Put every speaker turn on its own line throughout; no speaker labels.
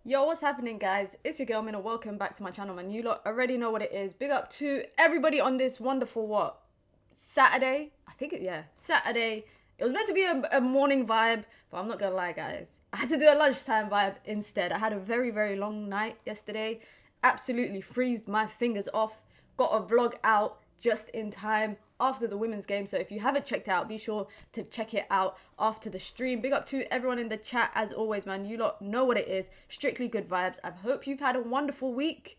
Yo, what's happening, guys? It's your girl Mina. Welcome back to my channel, man. You lot already know what it is. Big up to everybody on this wonderful Saturday? Saturday. It was meant to be a morning vibe, but I'm not gonna lie, guys. I had to do a lunchtime vibe instead. I had a very, very long night yesterday. Absolutely freezed my fingers off. Got a vlog out just in time after the women's game. So if you haven't checked it out, be sure to check it out after the stream. Big up to everyone in the chat as always, man. You lot know what it is. Strictly good vibes. I hope you've had a wonderful week.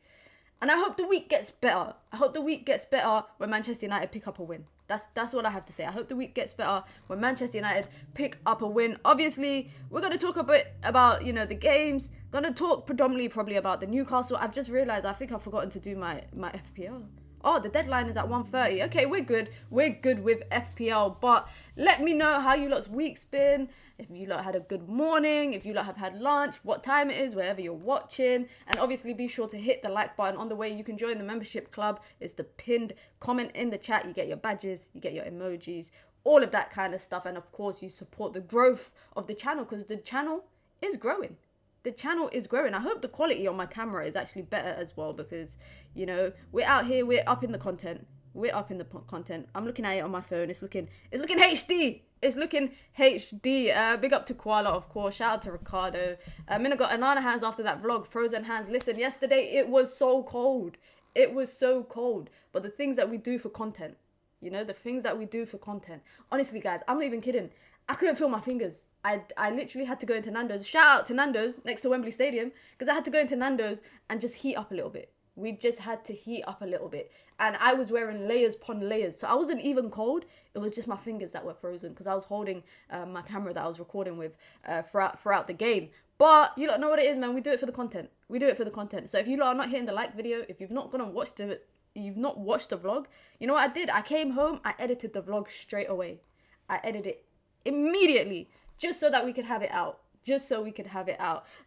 And I hope the week gets better. I hope the week gets better when Manchester United pick up a win. That's what I have to say. I hope the week gets better when Manchester United pick up a win. Obviously, we're going to talk a bit about, the games. Going to talk predominantly probably about the Newcastle. I've just realised I think I've forgotten to do my FPL. Oh, the deadline is at 1:30. Okay, we're good. We're good with FPL. But let me know how you lot's week's been. If you lot had a good morning. If you lot have had lunch. What time it is, wherever you're watching. And obviously be sure to hit the like button. On the way, you can join the membership club. It's the pinned comment in the chat. You get your badges. You get your emojis. All of that kind of stuff. And of course, you support the growth of the channel. Because the channel is growing. The channel is growing. I hope the quality on my camera is actually better as well because, we're out here, we're up in the content. We're up in the content. I'm looking at it on my phone. It's looking HD. It's looking HD. Big up to Koala, of course. Shout out to Ricardo. Mina got Onana hands after that vlog. Frozen hands. Listen, yesterday it was so cold. It was so cold. But the things that we do for content, the things that we do for content. Honestly, guys, I'm not even kidding. I couldn't feel my fingers. I literally had to go into Nando's. Shout out to Nando's next to Wembley Stadium because I had to go into Nando's and just heat up a little bit. We just had to heat up a little bit. And I was wearing layers upon layers. So I wasn't even cold. It was just my fingers that were frozen because I was holding my camera that I was recording with throughout the game. But you don't know what it is, man. We do it for the content. We do it for the content. So if you lot are not hitting the like video, if you've not gone and watched it, you've not watched the vlog, you know what I did? I came home, I edited the vlog straight away. I edited it immediately. Just so that we could have it out.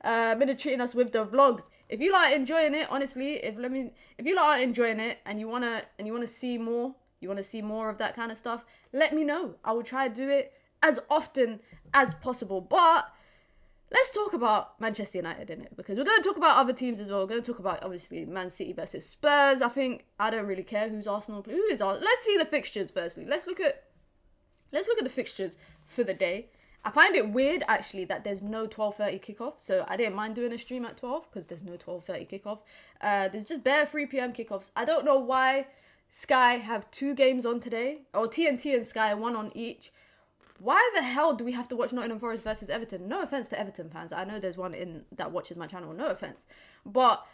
Been treating us with the vlogs. If you lot are enjoying it, honestly, if you lot are enjoying it and you wanna see more, of that kind of stuff, let me know. I will try to do it as often as possible. But let's talk about Manchester United, innit? Because we're gonna talk about other teams as well. We're gonna talk about obviously Man City versus Spurs. I don't really care who's Arsenal. Who is Arsenal? Let's see the fixtures firstly. Let's look at the fixtures for the day. I find it weird, actually, that there's no 12:30 kickoff. So I didn't mind doing a stream at 12 because there's no 12:30 kickoff. There's just bare 3 p.m. kickoffs. I don't know why Sky have 2 games on today. Or TNT and Sky, 1 on each. Why the hell do we have to watch Nottingham Forest versus Everton? No offense to Everton fans. I know there's one in that watches my channel. No offense. But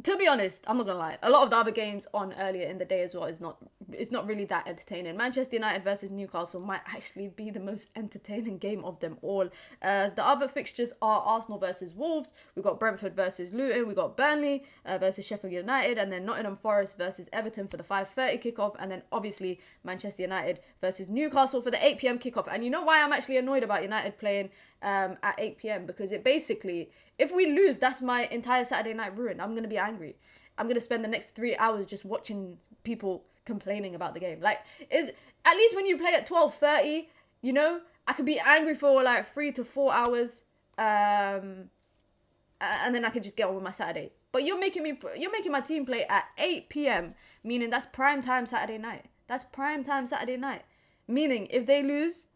to be honest, I'm not gonna lie. A lot of the other games on earlier in the day as well is not really that entertaining. Manchester United versus Newcastle might actually be the most entertaining game of them all. The other fixtures are Arsenal versus Wolves. We've got Brentford versus Luton. We've got Burnley versus Sheffield United, and then Nottingham Forest versus Everton for the 5:30 kickoff, and then obviously Manchester United versus Newcastle for the 8 p.m. kickoff. And you know why I'm actually annoyed about United playing at 8 p.m. because it basically, if we lose, that's my entire Saturday night ruined. I'm going to be angry. I'm going to spend the next 3 hours just watching people complaining about the game. Like, at least when you play at 12:30, I could be angry for like 3 to 4 hours, and then I could just get on with my Saturday. But you're making my team play at 8 p.m, meaning that's prime time Saturday night. Meaning if they lose,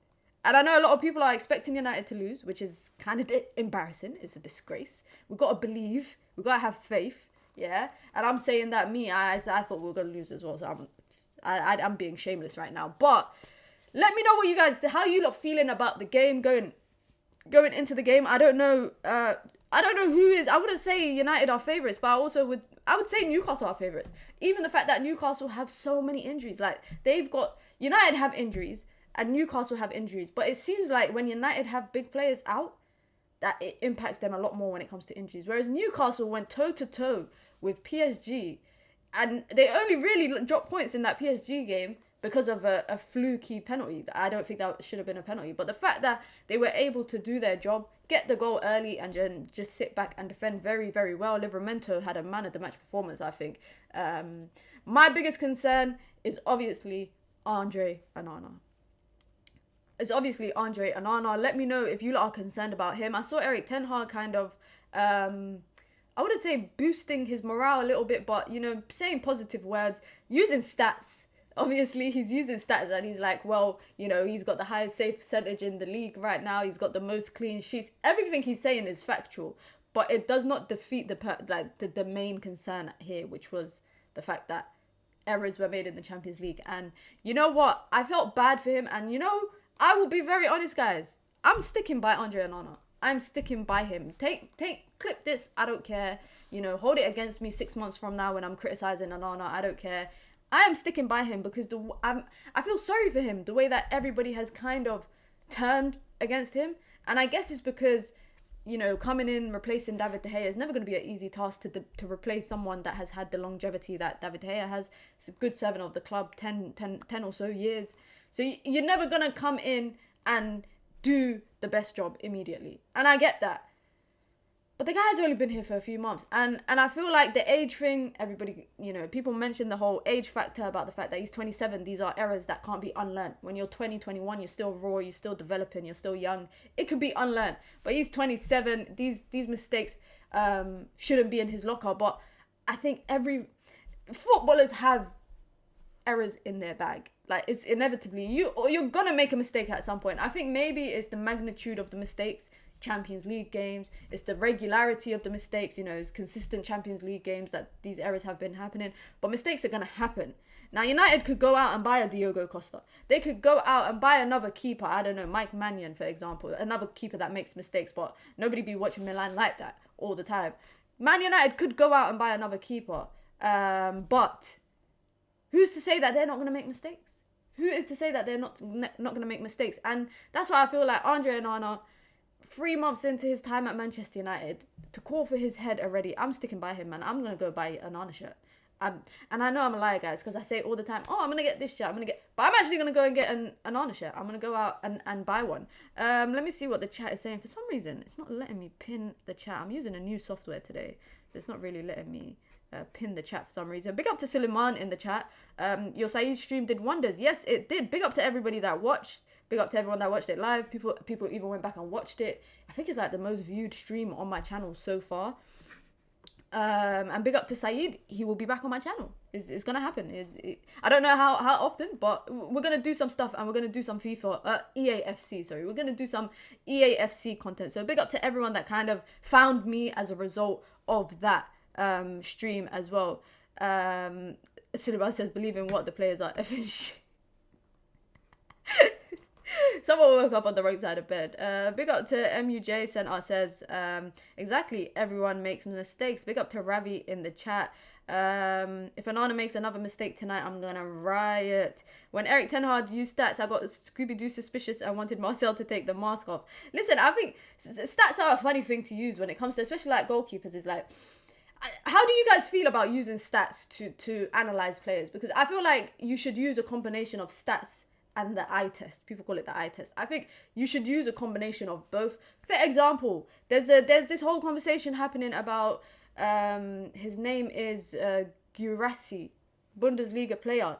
and I know a lot of people are expecting United to lose, which is kind of embarrassing. It's a disgrace. We've got to believe. We've got to have faith. Yeah. And I'm saying that I thought we were going to lose as well. So I'm being shameless right now. But let me know how you lot feeling about the game going into the game. I don't know who is. I wouldn't say United are favourites, but I would say Newcastle are favourites. Even the fact that Newcastle have so many injuries. Like, United have injuries and Newcastle have injuries. But it seems like when United have big players out, that it impacts them a lot more when it comes to injuries. Whereas Newcastle went toe-to-toe with PSG, and they only really dropped points in that PSG game because of a fluky penalty. I don't think that should have been a penalty. But the fact that they were able to do their job, get the goal early, and then just sit back and defend very, very well. Livramento had a man-of-the-match performance, I think. My biggest concern is obviously Andre Onana. Let me know if you lot are concerned about him. I saw Eric Ten Hag kind of I wouldn't say boosting his morale a little bit, but, you know, saying positive words, using stats. Obviously, he's using stats and he's like, well, you know, he's got the highest save percentage in the league right now. He's got the most clean sheets. Everything he's saying is factual, but it does not defeat the main concern here, which was the fact that errors were made in the Champions League. And you know what? I felt bad for him. And, you know, I will be very honest, guys. I'm sticking by Andre Onana. I'm sticking by him. Clip this. I don't care. You know, hold it against me 6 months from now when I'm criticizing Onana. I don't care. I am sticking by him because I feel sorry for him. The way that everybody has kind of turned against him. And I guess it's because, you know, coming in, replacing David De Gea is never going to be an easy task to replace someone that has had the longevity that David De Gea has. It's a good servant of the club, 10 or so years. So you're never going to come in and do the best job immediately. And I get that. But the guy's only been here for a few months. And I feel like the age thing, everybody, you know, people mention the whole age factor about the fact that he's 27. These are errors that can't be unlearned. When you're 20, 21, you're still raw, you're still developing, you're still young. It could be unlearned. But he's 27. These mistakes shouldn't be in his locker. But I think footballers have errors in their bag. Like, it's inevitably, you're going to make a mistake at some point. I think maybe it's the magnitude of the mistakes. Champions League games, it's the regularity of the mistakes, you know, it's consistent Champions League games that these errors have been happening, but mistakes are going to happen. Now, United could go out and buy a Diogo Costa. They could go out and buy another keeper, I don't know, Mike Mannion, for example, another keeper that makes mistakes, but nobody be watching Milan like that all the time. Man United could go out and buy another keeper, but who's to say that they're not going to make mistakes? Who is to say that they're not going to make mistakes? And that's why I feel like Andre Onana, 3 months into his time at Manchester United, to call for his head already, I'm sticking by him, man. I'm going to go buy an Onana shirt. And I know I'm a liar, guys, because I say it all the time, I'm going to get this shirt, but I'm actually going to go and get an Onana shirt. I'm going to go out and buy one. Let me see what the chat is saying. For some reason, it's not letting me pin the chat. I'm using a new software today, so it's not really letting me pin the chat for some reason. Big up to Suleiman in the chat. Your Saeed stream did wonders. Yes, it did. Big up to everybody that watched. Big up to everyone that watched it live. People even went back and watched it. I think it's like the most viewed stream on my channel so far. And big up to Saeed. He will be back on my channel. It's gonna happen. I don't know how often, but we're gonna do some stuff and we're gonna do some EAFC. Sorry, we're gonna do some EAFC content. So big up to everyone that kind of found me as a result of that stream as well. Suleiman says, believe in what the players are. Someone woke up on the wrong side of bed. Big up to MUJ Center says, exactly, everyone makes mistakes. Big up to Ravi in the chat. If Onana makes another mistake tonight, I'm gonna riot. When Eric Ten Hag used stats, I got Scooby-Doo suspicious and wanted Marcel to take the mask off. Listen, I think stats are a funny thing to use when it comes to, especially like goalkeepers. Is like, how do you guys feel about using stats to analyze players? Because I feel like you should use a combination of stats and the eye test. People call it the eye test. I think you should use a combination of both. For example, there's this whole conversation happening about his name is Guirassy, Bundesliga player.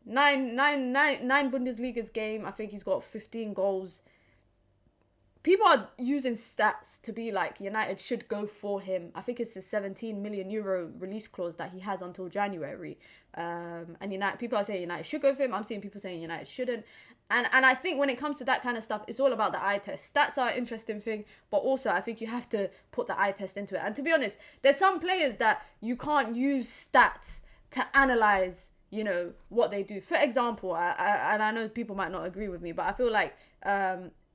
Nine Bundesliga's game. I think he's got 15 goals. People are using stats to be like, United should go for him. I think it's a 17 million euro release clause that he has until January. And people are saying United should go for him. I'm seeing people saying United shouldn't. And I think when it comes to that kind of stuff, it's all about the eye test. Stats are an interesting thing, but also I think you have to put the eye test into it. And to be honest, there's some players that you can't use stats to analyze, you know, what they do. For example, and I know people might not agree with me, but I feel like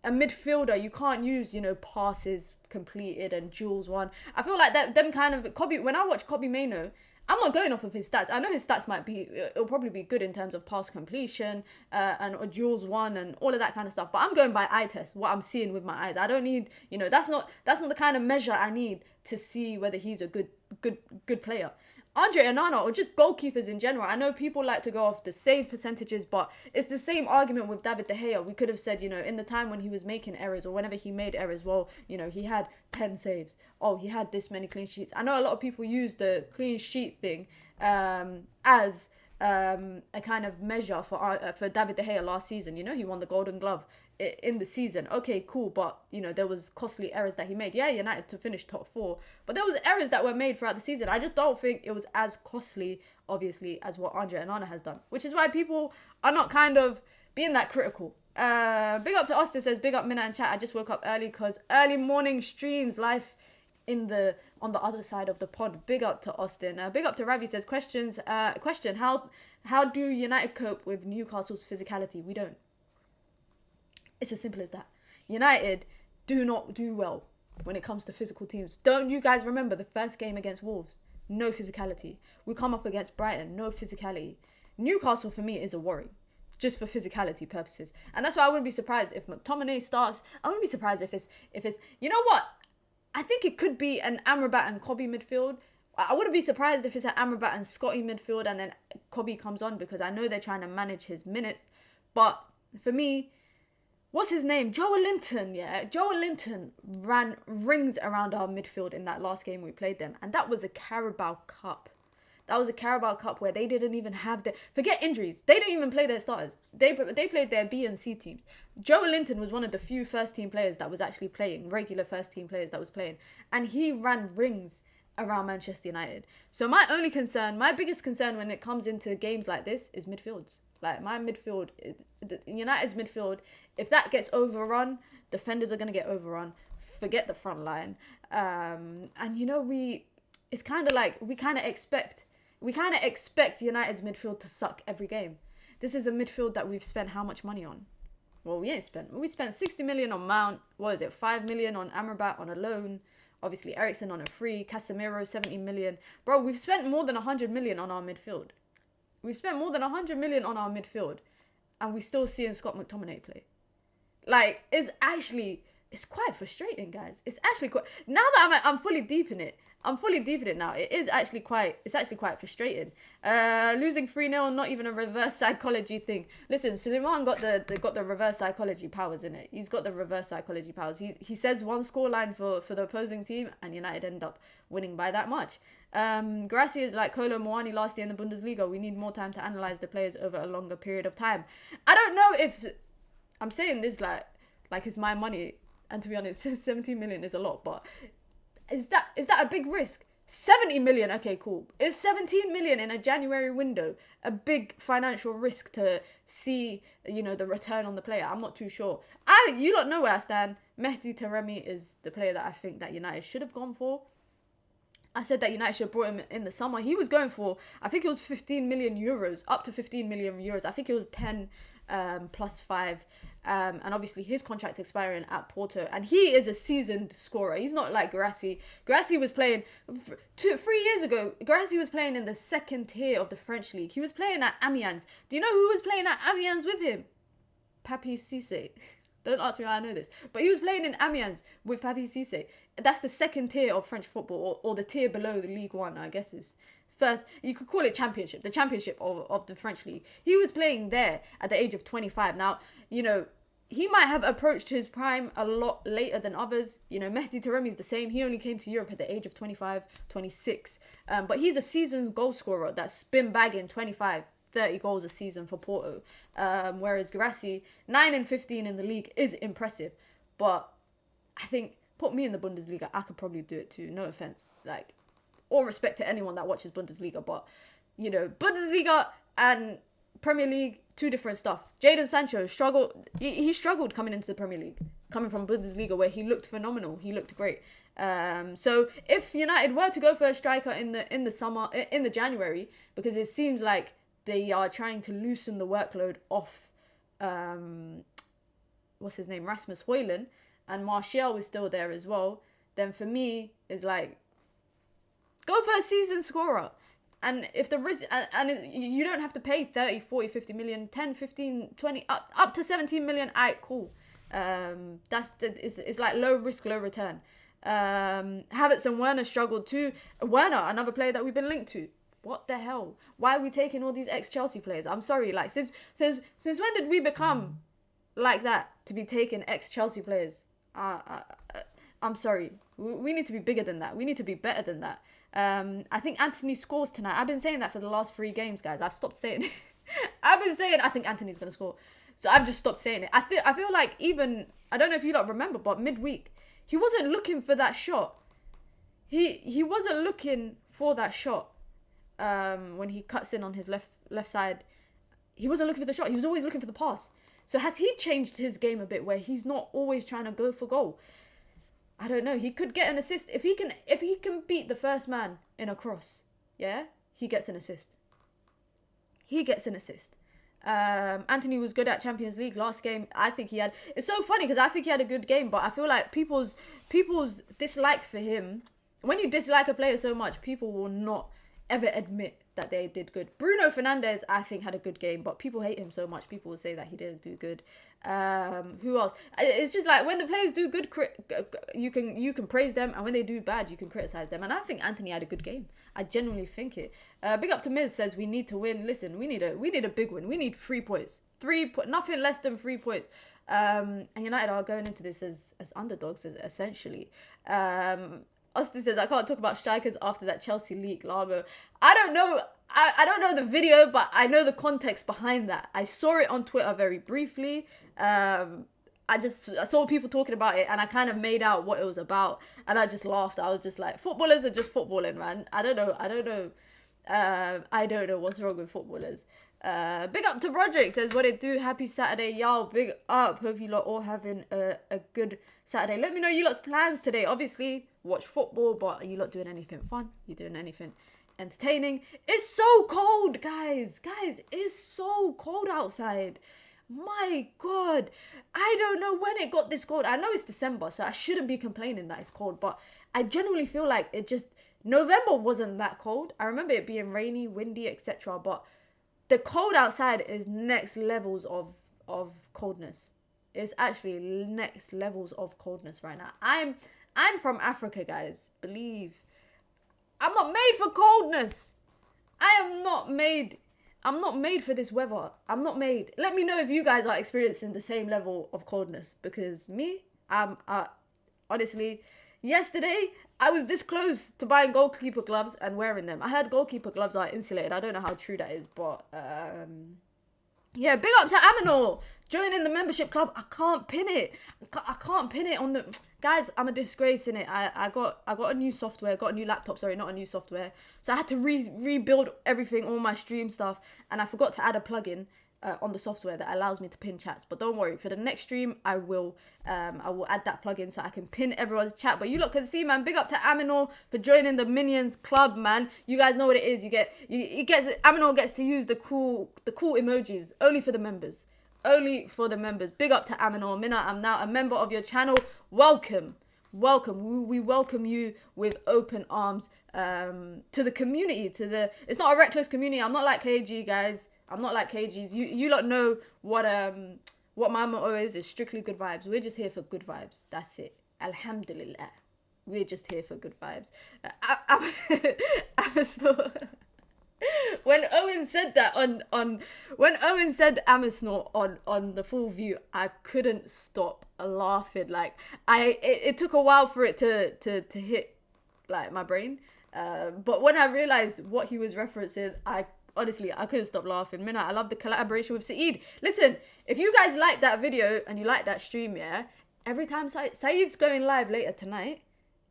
a midfielder, you can't use, you know, passes completed and duels won. I feel like that them kind of when I watch Kobbie Mainoo, I'm not going off of his stats. I know his stats it'll probably be good in terms of pass completion or duels won and all of that kind of stuff. But I'm going by eye test, what I'm seeing with my eyes. I don't need, you know, that's not the kind of measure I need to see whether he's a good player. Andre Onana, or just goalkeepers in general. I know people like to go off the save percentages, but it's the same argument with David De Gea. We could have said, you know, in the time when he was making errors or whenever he made errors, well, you know, he had 10 saves. Oh, he had this many clean sheets. I know a lot of people use the clean sheet thing as a kind of measure for David De Gea last season. You know, he won the Golden Glove in the season. Okay, cool, but you know there was costly errors that he made. Yeah, United to finish top 4, but there was errors that were made throughout the season. I just don't think it was as costly, obviously, as what Andre Onana has done, which is why people are not kind of being that critical. Big up to Austin says, big up Mina and chat. I just woke up early because early morning streams, life on the other side of the pod. Big up to Austin. Big up to Ravi says, question, how do United cope with Newcastle's physicality? We don't. It's as simple as that. United do not do well when it comes to physical teams. Don't you guys remember the first game against Wolves? No physicality. We come up against Brighton, no physicality. Newcastle for me is a worry, just for physicality purposes. And that's why I wouldn't be surprised if McTominay starts. I wouldn't be surprised if it's you know what? I think it could be an Amrabat and Kobe midfield. I wouldn't be surprised if it's an Amrabat and Scotty midfield and then Kobe comes on, because I know they're trying to manage his minutes. But for me, what's his name? Joe Linton, yeah. Joe Linton ran rings around our midfield in that last game we played them. And that was a Carabao Cup. That was a Carabao Cup where they didn't even have forget injuries. They didn't even play their starters. They played their B and C teams. Joe Linton was one of the few first team players that was actually playing, regular first team players that was playing. And he ran rings around Manchester United. So my biggest concern when it comes into games like this is midfields. Like my midfield, United's midfield, if that gets overrun, defenders are going to get overrun. Forget the front line. And you know, it's kind of like we kind of expect United's midfield to suck every game. This is a midfield that we've spent how much money on? Well, we spent 60 million on Mount. What is it? 5 million on Amrabat on a loan. Obviously, Eriksen on a free. Casemiro, 70 million. Bro, we've spent more than 100 million on our midfield. We've spent more than 100 million on our midfield. And we're still seeing Scott McTominay play. Like, it's quite frustrating, guys. It's actually quite... Now that I'm fully deep in it now. It's actually quite frustrating. Losing 3-0, not even a reverse psychology thing. Listen, Suleiman got the reverse psychology powers in it. He's got the reverse psychology powers. He says one scoreline for the opposing team and United end up winning by that much. Grassi is like Kolo Muani last year in the Bundesliga. We need more time to analyze the players over a longer period of time. I don't know if I'm saying this like it's my money, and to be honest, 17 million is a lot, but is that a big risk? 70 million, okay, cool. Is 17 million in a January window a big financial risk to see, you know, the return on the player? I'm not too sure. You don't know where I stand. Mehdi Taremi is the player that I think that United should have gone for. I said that United should have brought him in the summer. He was going for, I think it was 15 million euros, up to 15 million euros. I think it was 10 plus 5. And obviously his contract's expiring at Porto. And he is a seasoned scorer. He's not like Grassi. Grassi was playing, 3 years ago, Grassi was playing in the second tier of the French league. He was playing at Amiens. Do you know who was playing at Amiens with him? Papi Cisse. Don't ask me how I know this. But he was playing in Amiens with Papi Cisse. That's the second tier of French football, or the tier below the League One, I guess is first. You could call it championship, the championship of the French league. He was playing there at the age of 25. Now, you know, he might have approached his prime a lot later than others. You know, Mehdi Taremi is the same. He only came to Europe at the age of 25, 26. But he's a season's goal scorer that's been bagging 25, 30 goals a season for Porto. Whereas Grassi, 9 and 15 in the league is impressive. But I think, put me in the Bundesliga, I could probably do it too. No offense. Like, all respect to anyone that watches Bundesliga. But, you know, Bundesliga and Premier League, two different stuff. Jadon Sancho struggled. He struggled coming into the Premier League. Coming from Bundesliga where he looked phenomenal. He looked great. So if United were to go for a striker in the summer, in the January, because it seems like they are trying to loosen the workload off, what's his name, Rasmus Højlund, and Martial is still there as well, then for me, it's like, go for a seasoned scorer. And if the risk, you don't have to pay 30, 40, 50 million, 10, 15, 20, up to 17 million, alright, cool. It's like low risk, low return. Havertz and Werner struggled too. Werner, another player that we've been linked to. What the hell? Why are we taking all these ex-Chelsea players? I'm sorry, like, since when did we become like that, to be taking ex-Chelsea players? I'm sorry. We need to be bigger than that. We need to be better than that. I think Anthony scores tonight. I've been saying that for the last 3 games, guys. I've stopped saying it. I've been saying I think Anthony's going to score. So I've just stopped saying it. I feel like even, I don't know if you lot remember, but midweek, he wasn't looking for that shot. He wasn't looking for that shot. When he cuts in on his left side, he wasn't looking for the shot. He was always looking for the pass. So has he changed his game a bit where he's not always trying to go for goal? I don't know. He could get an assist if he can beat the first man in a cross. Yeah, he gets an assist. He gets an assist. Anthony was good at Champions League last game. I think he had. It's so funny because I think he had a good game, but I feel like people's dislike for him. When you dislike a player so much, people will not ever admit that they did good. Bruno Fernandes, I think, had a good game, but people hate him so much. People will say that he didn't do good. Who else? It's just like when the players do good, you can praise them, and when they do bad, you can criticize them. And I think Anthony had a good game. I genuinely think it. Big up to Miz says we need to win. Listen, we need a big win. We need 3 points. Nothing less than 3 points. And United are going into this as underdogs, essentially. Austin says, I can't talk about strikers after that Chelsea leak, Largo. I don't know. I don't know the video, but I know the context behind that. I saw it on Twitter very briefly. I saw people talking about it and I kind of made out what it was about. And I just laughed. I was just like, footballers are just footballing, man. I don't know. I don't know what's wrong with footballers. Big up to Broderick, says, what it do? Happy Saturday, y'all. Big up. Hope you lot all having a good Saturday. Let me know you lot's plans today. Obviously, watch football, but are you lot doing anything fun? You doing anything entertaining? It's so cold, guys. Guys, it's so cold outside. My God. I don't know when it got this cold. I know it's December, so I shouldn't be complaining that it's cold, but I genuinely feel like November wasn't that cold. I remember it being rainy, windy, etc., but the cold outside is next levels of coldness. It's actually next levels of coldness right now. I'm from Africa, guys. Believe. I'm not made for coldness. I'm not made for this weather. I'm not made. Let me know if you guys are experiencing the same level of coldness, because me, honestly, yesterday I was this close to buying goalkeeper gloves and wearing them. I heard goalkeeper gloves are insulated. I don't know how true that is, but yeah, big up to Aminor joining the membership club. I can't pin it. I can't pin it on the guys. I'm a disgrace in it. I got a new software. Got a new laptop. Sorry, not a new software. So I had to rebuild everything, all my stream stuff, and I forgot to add a plugin on the software that allows me to pin chats. But don't worry, for the next stream I will add that plugin so I can pin everyone's chat. But you lot can see, man, big up to Aminor for joining the Minions Club, man. You guys know what it is. Aminor gets to use the cool emojis only for the members. Only for the members. Big up to Aminor. Mina, I'm now a member of your channel. Welcome. We welcome you with open arms to the community. It's not a reckless community. I'm not like KG, guys. I'm not like KG's. You lot know what my motto is. It's strictly good vibes. We're just here for good vibes. That's it. Alhamdulillah. We're just here for good vibes. I'm still... When Owen said that when Owen said Amisnor on the full view, I couldn't stop laughing. Like it took a while for it to hit like my brain. But when I realized what he was referencing, I couldn't stop laughing. Mina, I love the collaboration with Saeed. Listen, if you guys like that video and you like that stream, yeah, every time Saeed's going live later tonight,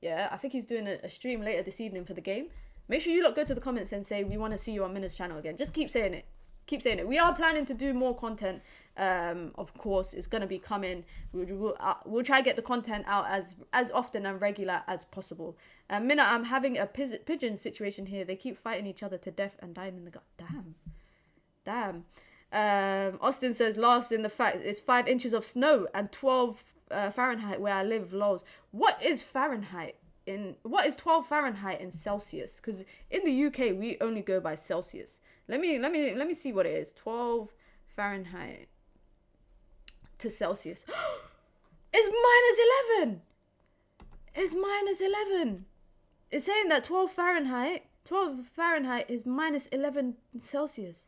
yeah, I think he's doing a stream later this evening for the game. Make sure you lot go to the comments and say we want to see you on Mina's channel again. Just keep saying it. Keep saying it. We are planning to do more content. Of course, it's going to be coming. We'll try to get the content out as often and regular as possible. Mina, I'm having a pigeon situation here. They keep fighting each other to death and dying in the gut. Damn. Austin says, laughs in the fact it's 5 inches of snow and 12 Fahrenheit where I live. Lows. What is Fahrenheit? What is 12 Fahrenheit in Celsius? Because in the UK we only go by Celsius. Let me see what it is. 12 Fahrenheit to Celsius. It's -11. It's -11. It's saying that 12 Fahrenheit is -11 Celsius.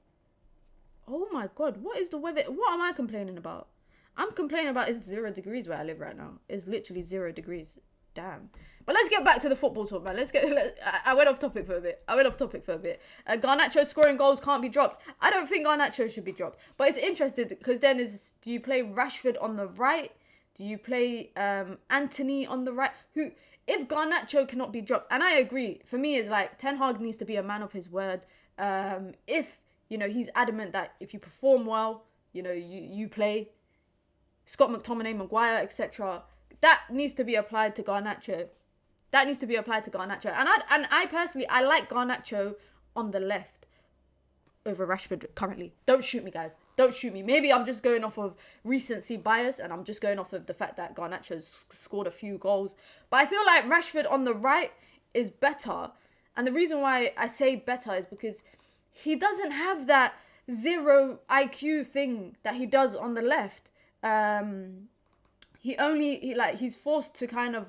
Oh my God, what is the weather? What am I complaining about? I'm complaining about it's 0 degrees where I live right now. It's literally 0 degrees. damn. But let's get back to the football talk, man. I went off topic for a bit. Garnacho scoring goals can't be dropped. I don't think Garnacho should be dropped. But it's interesting because then do you play Rashford on the right? Do you play Anthony on the right? If Garnacho cannot be dropped, and I agree, for me it's like Ten Hag needs to be a man of his word. If, he's adamant that if you perform well, you play Scott McTominay, Maguire, etc. That needs to be applied to Garnacho. And I personally, I like Garnacho on the left over Rashford currently. Don't shoot me, guys. Don't shoot me. Maybe I'm just going off of recency bias and I'm just going off of the fact that Garnacho's scored a few goals. But I feel like Rashford on the right is better. And the reason why I say better is because he doesn't have that zero IQ thing that he does on the left. He's forced to kind of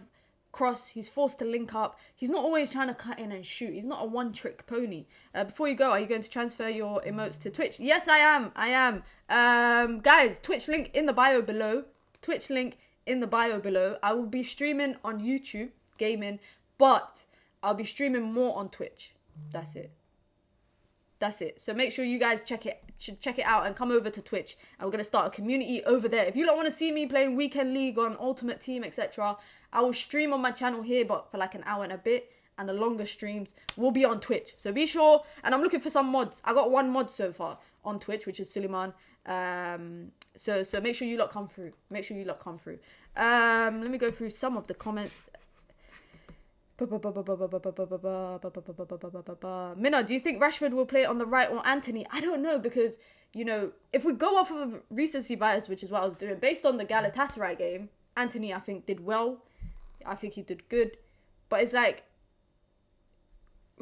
cross, he's forced to link up. He's not always trying to cut in and shoot. He's not a one-trick pony. Before you go, are you going to transfer your emotes to Twitch? Yes, I am. Guys, Twitch link in the bio below. I will be streaming on YouTube, gaming, but I'll be streaming more on Twitch. That's it. So make sure you guys check it out and come over to Twitch. And we're going to start a community over there. If you don't want to see me playing Weekend League on Ultimate Team, etc., I will stream on my channel here, but for like an hour and a bit. And the longer streams will be on Twitch. So be sure. And I'm looking for some mods. I got one mod so far on Twitch, which is Suleiman. So make sure you lot come through. Let me go through some of the comments. Mina, do you think Rashford will play on the right or Anthony? I don't know because, if we go off of recency bias, which is what I was doing, based on the Galatasaray game, Anthony, I think, did well. I think he did good. But it's like,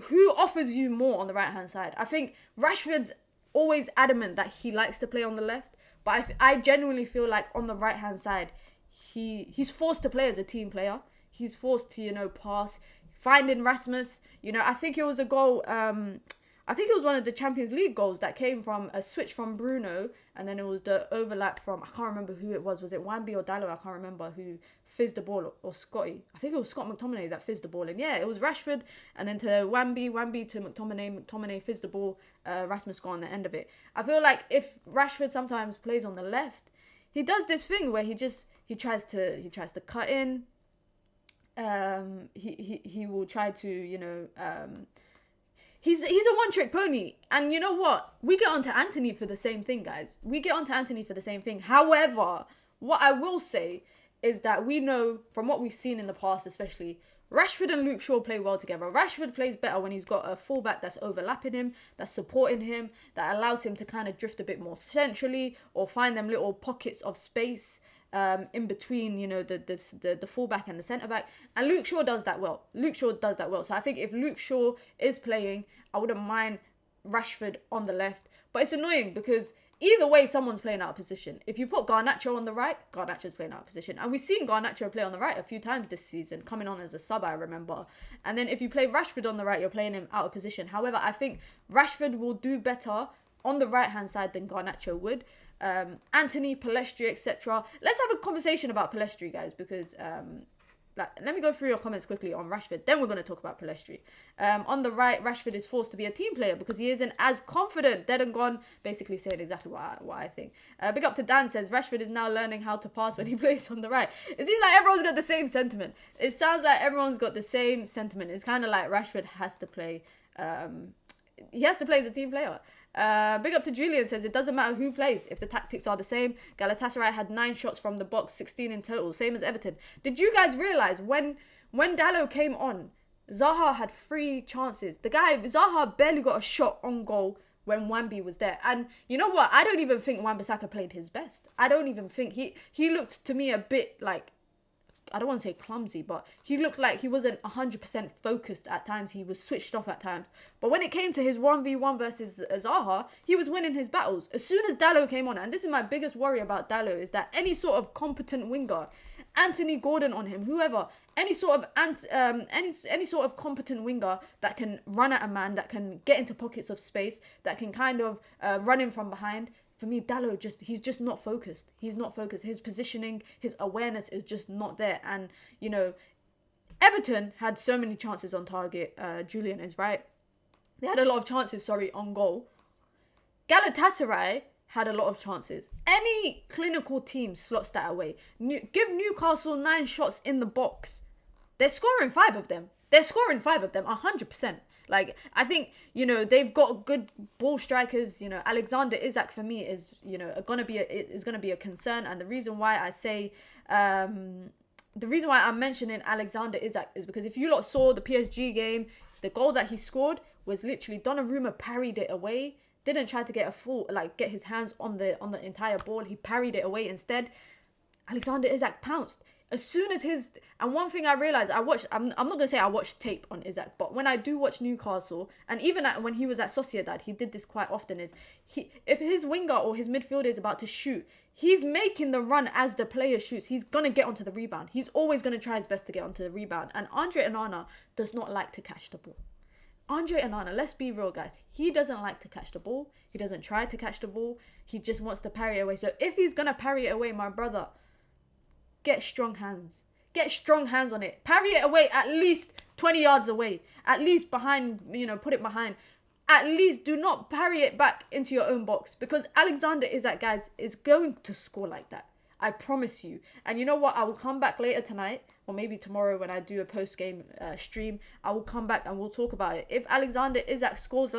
who offers you more on the right-hand side? I think Rashford's always adamant that he likes to play on the left. But I genuinely feel like on the right-hand side, he's forced to play as a team player. He's forced to, pass. Finding Rasmus, I think it was a goal. I think it was one of the Champions League goals that came from a switch from Bruno. And then it was the overlap from, I can't remember who it was. Was it Wambi or Dallo? I can't remember who fizzed the ball, or Scotty. I think it was Scott McTominay that fizzed the ball. And yeah, it was Rashford. And then to Wambi to McTominay fizzed the ball. Rasmus got on the end of it. I feel like if Rashford sometimes plays on the left, he does this thing where he tries to cut in. He will try to, he's a one-trick pony. And you know what? We get onto Anthony for the same thing, guys. However, what I will say is that we know from what we've seen in the past, especially, Rashford and Luke Shaw play well together. Rashford plays better when he's got a fullback that's overlapping him, that's supporting him, that allows him to kind of drift a bit more centrally or find them little pockets of space in between, the fullback and the centre back. And Luke Shaw does that well. So I think if Luke Shaw is playing, I wouldn't mind Rashford on the left. But it's annoying because either way, someone's playing out of position. If you put Garnacho on the right, Garnacho's playing out of position. And we've seen Garnacho play on the right a few times this season, coming on as a sub, I remember. And then if you play Rashford on the right, you're playing him out of position. However, I think Rashford will do better on the right-hand side than Garnacho would. Anthony, Palestri, etc. Let's have a conversation about Palestri, guys, because let me go through your comments quickly on Rashford. Then we're going to talk about Palestri. On the right, Rashford is forced to be a team player because he isn't as confident. Dead and gone, basically saying exactly what I think. Big up to Dan, says Rashford is now learning how to pass when he plays on the right. It seems like everyone's got the same sentiment. It sounds like everyone's got the same sentiment. It's kind of like Rashford has to play. He has to play as a team player. Big up to Julian, says it doesn't matter who plays if the tactics are the same. Galatasaray had 9 shots from the box, 16 in total, same as Everton. Did you guys realise when Dallo came on, Zaha had 3 chances. Zaha barely got a shot on goal when Wambi was there. And you know what? I don't even think Wan-Bissaka played his best. I don't even think he looked to me a bit like, I don't want to say clumsy, but he looked like he wasn't 100% focused at times. He was switched off at times. But when it came to his 1v1 versus Zaha, he was winning his battles. As soon as Dallo came on, and this is my biggest worry about Dallo, is that any sort of competent winger, Anthony Gordon on him, whoever, any sort of competent winger that can run at a man, that can get into pockets of space, that can kind of run in from behind. For me, Dallo, he's just not focused. He's not focused. His positioning, his awareness is just not there. And, Everton had so many chances on target. Julian is right. They had a lot of chances, on goal. Galatasaray had a lot of chances. Any clinical team slots that away. Give Newcastle 9 shots in the box. They're scoring 5 of them. 100%. Like, I think, they've got good ball strikers. Alexander Isak for me is, gonna be a concern. And the reason why I say, the reason why I'm mentioning Alexander Isak is because if you lot saw the PSG game, the goal that he scored was literally Donnarumma parried it away. Didn't try to get his hands on the entire ball. He parried it away instead. Alexander Isak pounced. As soon as and one thing I realized, I'm not going to say I watched tape on Isak, but when I do watch Newcastle, and even when he was at Sociedad, he did this quite often, if his winger or his midfielder is about to shoot, he's making the run as the player shoots. He's going to get onto the rebound. He's always going to try his best to get onto the rebound. And Andre Onana does not like to catch the ball. Andre Onana, let's be real, guys. He doesn't like to catch the ball. He doesn't try to catch the ball. He just wants to parry it away. So if he's going to parry it away, my brother, get strong hands. Get strong hands on it. Parry it away at least 20 yards away. At least behind, put it behind. At least do not parry it back into your own box. Because Alexander Isak, guys, is going to score like that. I promise you. And you know what? I will come back later tonight, or maybe tomorrow when I do a post-game stream. I will come back and we'll talk about it. If Alexander Isak scores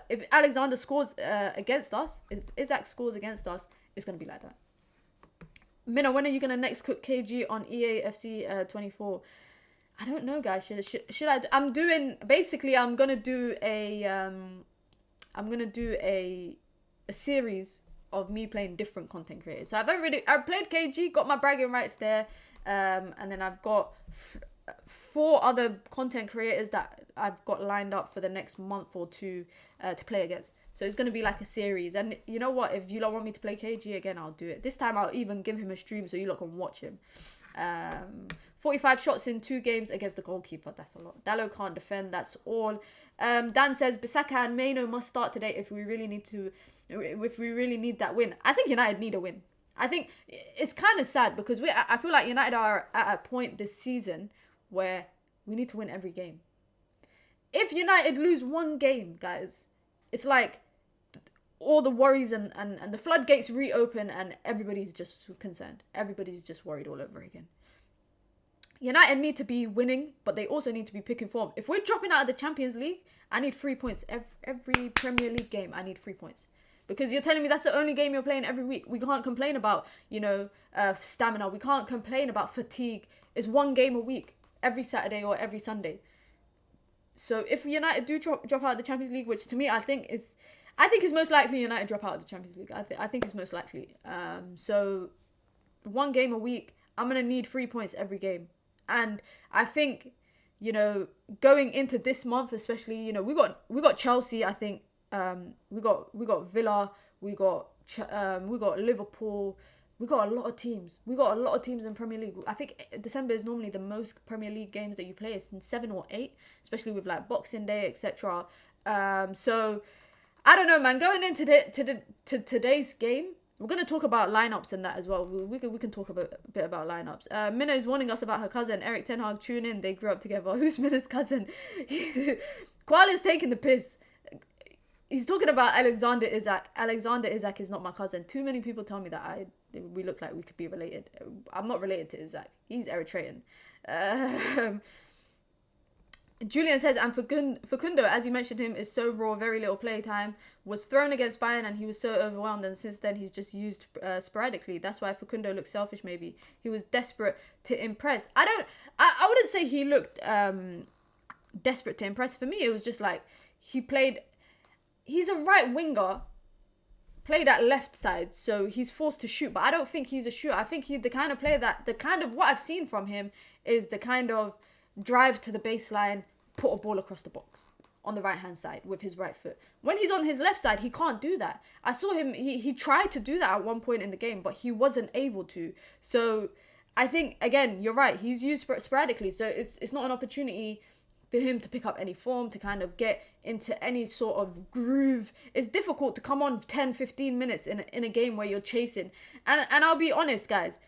if Alexander scores against us, if Isak scores against us, it's going to be like that. Mina, when are you going to next cook KG on EA FC 24? I don't know, guys. Should I? I'm going to do a series of me playing different content creators. So I've played KG, got my bragging rights there, and then I've got 4 other content creators that I've got lined up for the next month or 2 to play against. So it's going to be like a series. And you know what? If you lot want me to play KG again, I'll do it. This time I'll even give him a stream so you lot can watch him. 45 shots in 2 games against the goalkeeper. That's a lot. Dallo can't defend. That's all. Dan says Bissaka and Maino must start today if we really need that win. I think United need a win. I think it's kind of sad because I feel like United are at a point this season where we need to win every game. If United lose one game, guys, it's like all the worries and the floodgates reopen and everybody's just concerned. Everybody's just worried all over again. United need to be winning, but they also need to be picking form. If we're dropping out of the Champions League, I need 3 points. Every Premier League game, I need 3 points. Because you're telling me that's the only game you're playing every week. We can't complain about, stamina. We can't complain about fatigue. It's 1 game a week, every Saturday or every Sunday. So if United do drop out of the Champions League, which to me I think is most likely United drop out of the Champions League. I think it's most likely. So 1 game a week, I'm gonna need 3 points every game. And I think, going into this month, especially, we got Chelsea. I think we got Villa, we got Liverpool. We got a lot of teams. We got a lot of teams in Premier League. I think December is normally the most Premier League games that you play. It's in 7 or 8, especially with like Boxing Day, etc. So I don't know, man. Going into today's game, we're gonna talk about lineups and that as well. We can talk a bit about lineups. Mina is warning us about her cousin Eric Ten Hag. Tune in. They grew up together. Who's Mina's cousin? Qual is taking the piss. He's talking about Alexander Isak. Alexander Isak is not my cousin. Too many people tell me that we look like we could be related. I'm not related to Isak. He's Eritrean. Julian says, and Facundo, as you mentioned him, is so raw, very little play time. Was thrown against Bayern and he was so overwhelmed, and since then he's just used sporadically. That's why Facundo looks selfish, maybe. He was desperate to impress. I wouldn't say he looked desperate to impress. For me, it was just like he's a right winger, played at left side, so he's forced to shoot. But I don't think he's a shooter. I think he's the kind of player what I've seen from him is the kind of drive to the baseline, put a ball across the box on the right hand side with his right foot. When he's on his left side, he can't do that. I saw him, he tried to do that at one point in the game, but he wasn't able to. So I think, again, you're right, he's used sporadically, so it's not an opportunity for him to pick up any form, to kind of get into any sort of groove. It's difficult to come on 10-15 minutes in a game where you're chasing. And I'll be honest, guys,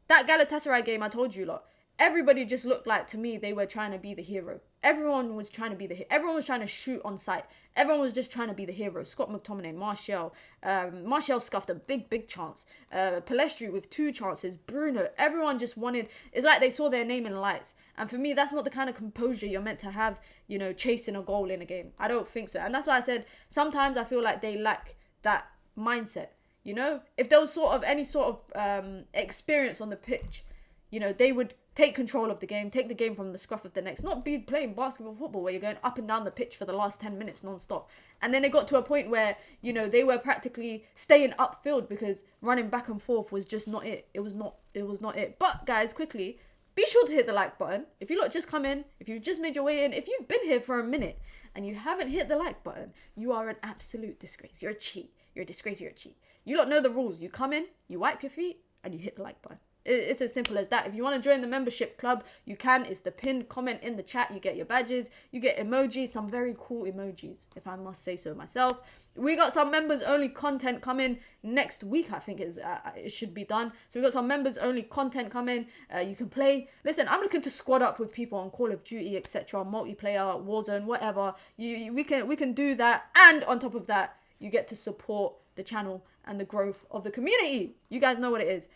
that Galatasaray game I told you lot, everybody just looked like, to me, they were trying to be the hero. Everyone was trying to be the everyone was trying to shoot on sight. Everyone was just trying to be the hero. Scott McTominay, Martial scuffed a big chance. Pellistri with 2 chances. Bruno, everyone just wanted, it's like they saw their name in lights. And for me, that's not the kind of composure you're meant to have, you know, chasing a goal in a game. I don't think so. And that's why I said, sometimes I feel like they lack that mindset. You know, if there was sort of any sort of experience on the pitch, you know, they would take control of the game, take the game from the scruff of the necks, not be playing basketball football where you're going up and down the pitch for the last 10 minutes non-stop. And then it got to a point where, you know, they were practically staying upfield because running back and forth was just not it. It was not it. But guys, quickly, be sure to hit the like button. If you lot just come in, if you've just made your way in, if you've been here for a minute and you haven't hit the like button, you are an absolute disgrace. You're a cheat. You're a disgrace. You're a cheat. You lot know the rules. You come in, you wipe your feet, and you hit the like button. It's as simple as that. If you want to join the membership club, you can. It's the pinned comment in the chat. You get your badges. You get emojis. Some very cool emojis, if I must say so myself. We got some members only content coming next week. I think it should be done. So we got some members only content coming. You can play. Listen, I'm looking to squad up with people on Call of Duty, etc., multiplayer, Warzone, whatever. We can do that. And on top of that, you get to support the channel and the growth of the community. You guys know what it is.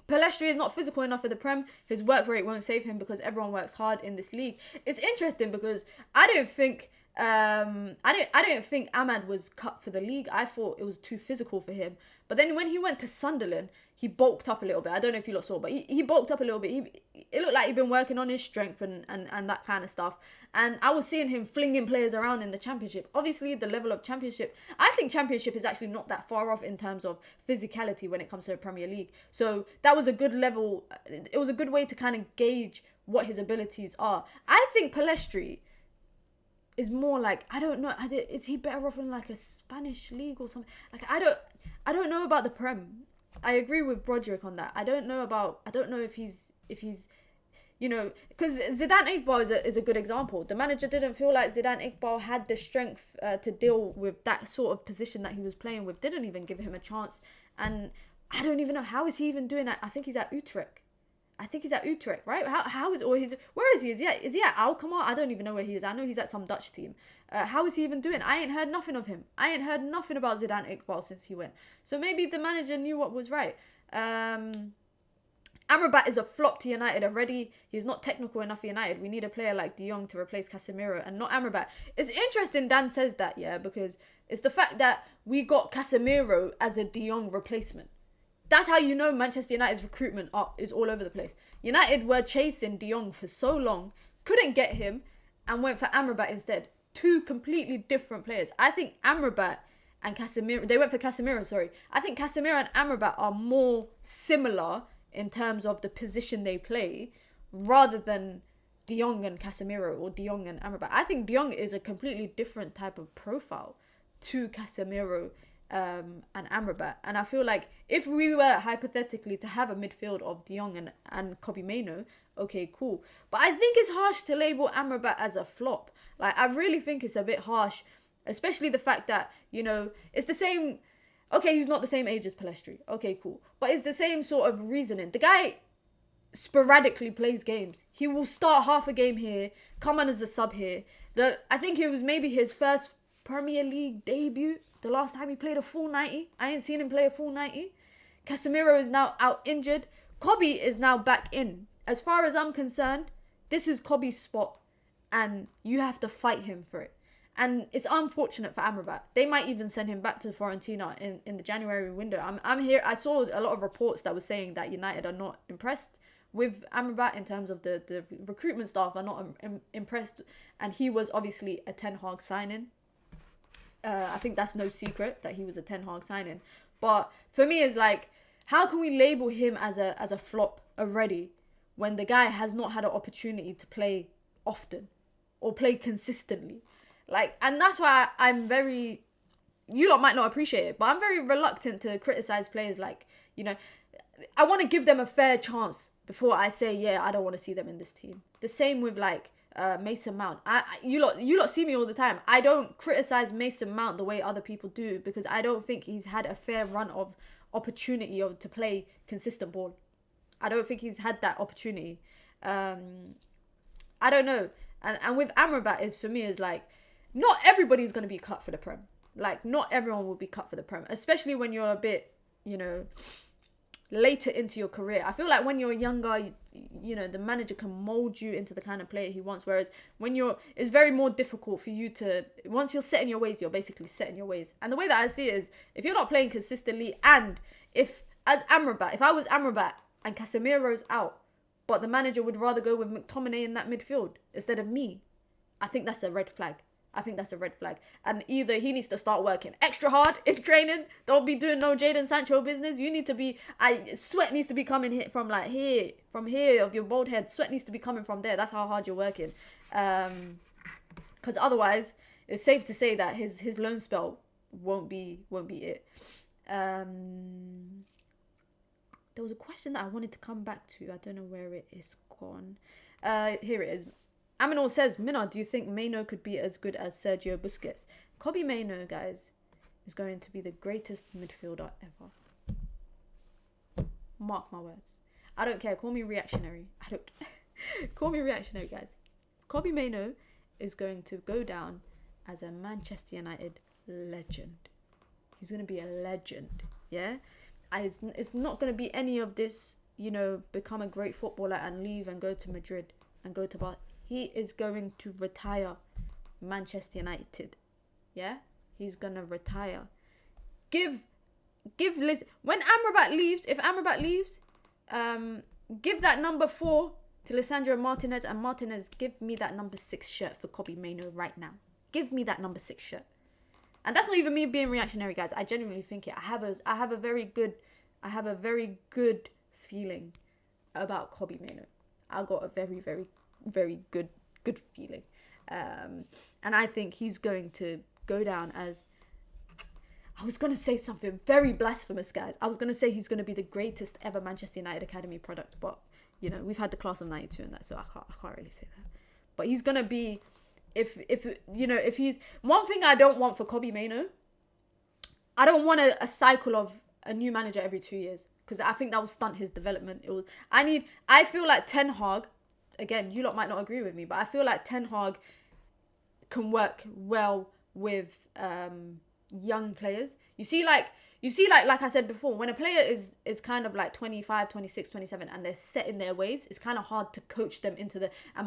Pellistri is not physical enough for the Prem. His work rate won't save him because everyone works hard in this league. It's interesting because I don't think Ahmad was cut for the league. I thought it was too physical for him. But then when he went to Sunderland, he bulked up a little bit. I don't know if you lot saw, but he bulked up a little bit. It looked like he'd been working on his strength and that kind of stuff. And I was seeing him flinging players around in the Championship. Obviously, the level of Championship, I think Championship is actually not that far off in terms of physicality when it comes to the Premier League. So that was a good level. It was a good way to kind of gauge what his abilities are. I think Pellistri is more like, I don't know, is he better off in like a Spanish league or something? Like, I don't know about the Prem. I agree with Broderick on that. I don't know if he's you know, because Zidane Iqbal is a good example. The manager didn't feel like Zidane Iqbal had the strength to deal with that sort of position that he was playing with. Didn't even give him a chance. And I don't even know, how is he even doing that? I think he's at Utrecht. Right? Where is he? Is he at Alkmaar? I don't even know where he is. I know he's at some Dutch team. How is he even doing? I ain't heard nothing of him. I ain't heard nothing about Zidane Iqbal since he went. So maybe the manager knew what was right. Amrabat is a flop to United already. He's not technical enough for United. We need a player like De Jong to replace Casemiro and not Amrabat. It's interesting Dan says that, yeah, because it's the fact that we got Casemiro as a De Jong replacement. That's how you know Manchester United's recruitment is all over the place. United were chasing De Jong for so long, couldn't get him, and went for Amrabat instead. 2 completely different players. I think Amrabat and Casemiro, they went for Casemiro, sorry. I think Casemiro and Amrabat are more similar in terms of the position they play, rather than De Jong and Casemiro or De Jong and Amrabat. I think De Jong is a completely different type of profile to Casemiro and Amrabat. And I feel like if we were hypothetically to have a midfield of De Jong and Kobbie Mainoo, okay, cool. But I think it's harsh to label Amrabat as a flop. Like, I really think it's a bit harsh, especially the fact that, you know, it's the same. Okay, he's not the same age as Pellistri. Okay, cool. But it's the same sort of reasoning. The guy sporadically plays games. He will start half a game here, come on as a sub here. I think it was maybe his first Premier League debut. The last time he played a full 90. I ain't seen him play a full 90. Casemiro is now out injured. Kobbie is now back in. As far as I'm concerned, this is Kobbie's spot. And you have to fight him for it. And it's unfortunate for Amrabat. They might even send him back to Fiorentina in the January window. I'm here. I saw a lot of reports that were saying that United are not impressed with Amrabat in terms of the recruitment staff are not impressed. And he was obviously a Ten Hag signing. I think that's no secret that he was a Ten Hag signing. But for me, it's like, how can we label him as a flop already when the guy has not had an opportunity to play often or play consistently? Like, and that's why I'm very, you lot might not appreciate it, but I'm very reluctant to criticize players. Like, you know, I want to give them a fair chance before I say, yeah, I don't want to see them in this team. The same with like Mason Mount. You lot see me all the time. I don't criticize Mason Mount the way other people do because I don't think he's had a fair run of opportunity to play consistent ball. I don't think he's had that opportunity. I don't know. And with Amrabat is, for me, is like, not everybody's going to be cut for the Prem. Like, not everyone will be cut for the Prem, especially when you're a bit, later into your career. I feel like when you're younger, the manager can mold you into the kind of player he wants. Whereas it's very more difficult for you to, once you're set in your ways, you're basically set in your ways. And the way that I see it is, if you're not playing consistently, and if I was Amrabat and Casemiro's out, but the manager would rather go with McTominay in that midfield instead of me, I think that's a red flag. And either he needs to start working extra hard in training. Don't be doing no Jadon Sancho business. You need to be, sweat needs to be coming here from here of your bald head. Sweat needs to be coming from there. That's how hard you're working. Because otherwise, it's safe to say that his loan spell won't be it. There was a question that I wanted to come back to. I don't know where it is gone. Here it is. Aminor says, Mina, do you think Maino could be as good as Sergio Busquets? Kobbie Maino, guys, is going to be the greatest midfielder ever. Mark my words. I don't care. Call me reactionary. I don't care. Call me reactionary, guys. Kobbie Maino is going to go down as a Manchester United legend. He's going to be a legend. Yeah? It's not going to be any of this, become a great footballer and leave and go to Madrid and go to Barcelona. He is going to retire Manchester United. Yeah? He's going to retire. Give Liz... When Amrabat leaves, if Amrabat leaves, give that number 4 to Lisandro Martinez, and Martinez, give me that number 6 shirt for Kobbie Maino right now. Give me that number 6 shirt. And that's not even me being reactionary, guys. I genuinely think it. I have a very good feeling about Kobbie Maino. I got a very, very, very good feeling. And I think he's going to go down as... I was going to say something very blasphemous, guys. I was going to say he's going to be the greatest ever Manchester United Academy product. But, we've had the class of 92 and that, so I can't really say that. But he's going to be... If he's... One thing I don't want for Kobbie Maino, I don't want a cycle of a new manager every 2 years. Because I think that will stunt his development. I feel like Ten Hag... Again, you lot might not agree with me, but I feel like Ten Hag can work well with young players. You see, like I said before, when a player is kind of like 25, 26, 27, and they're set in their ways, it's kind of hard to coach them and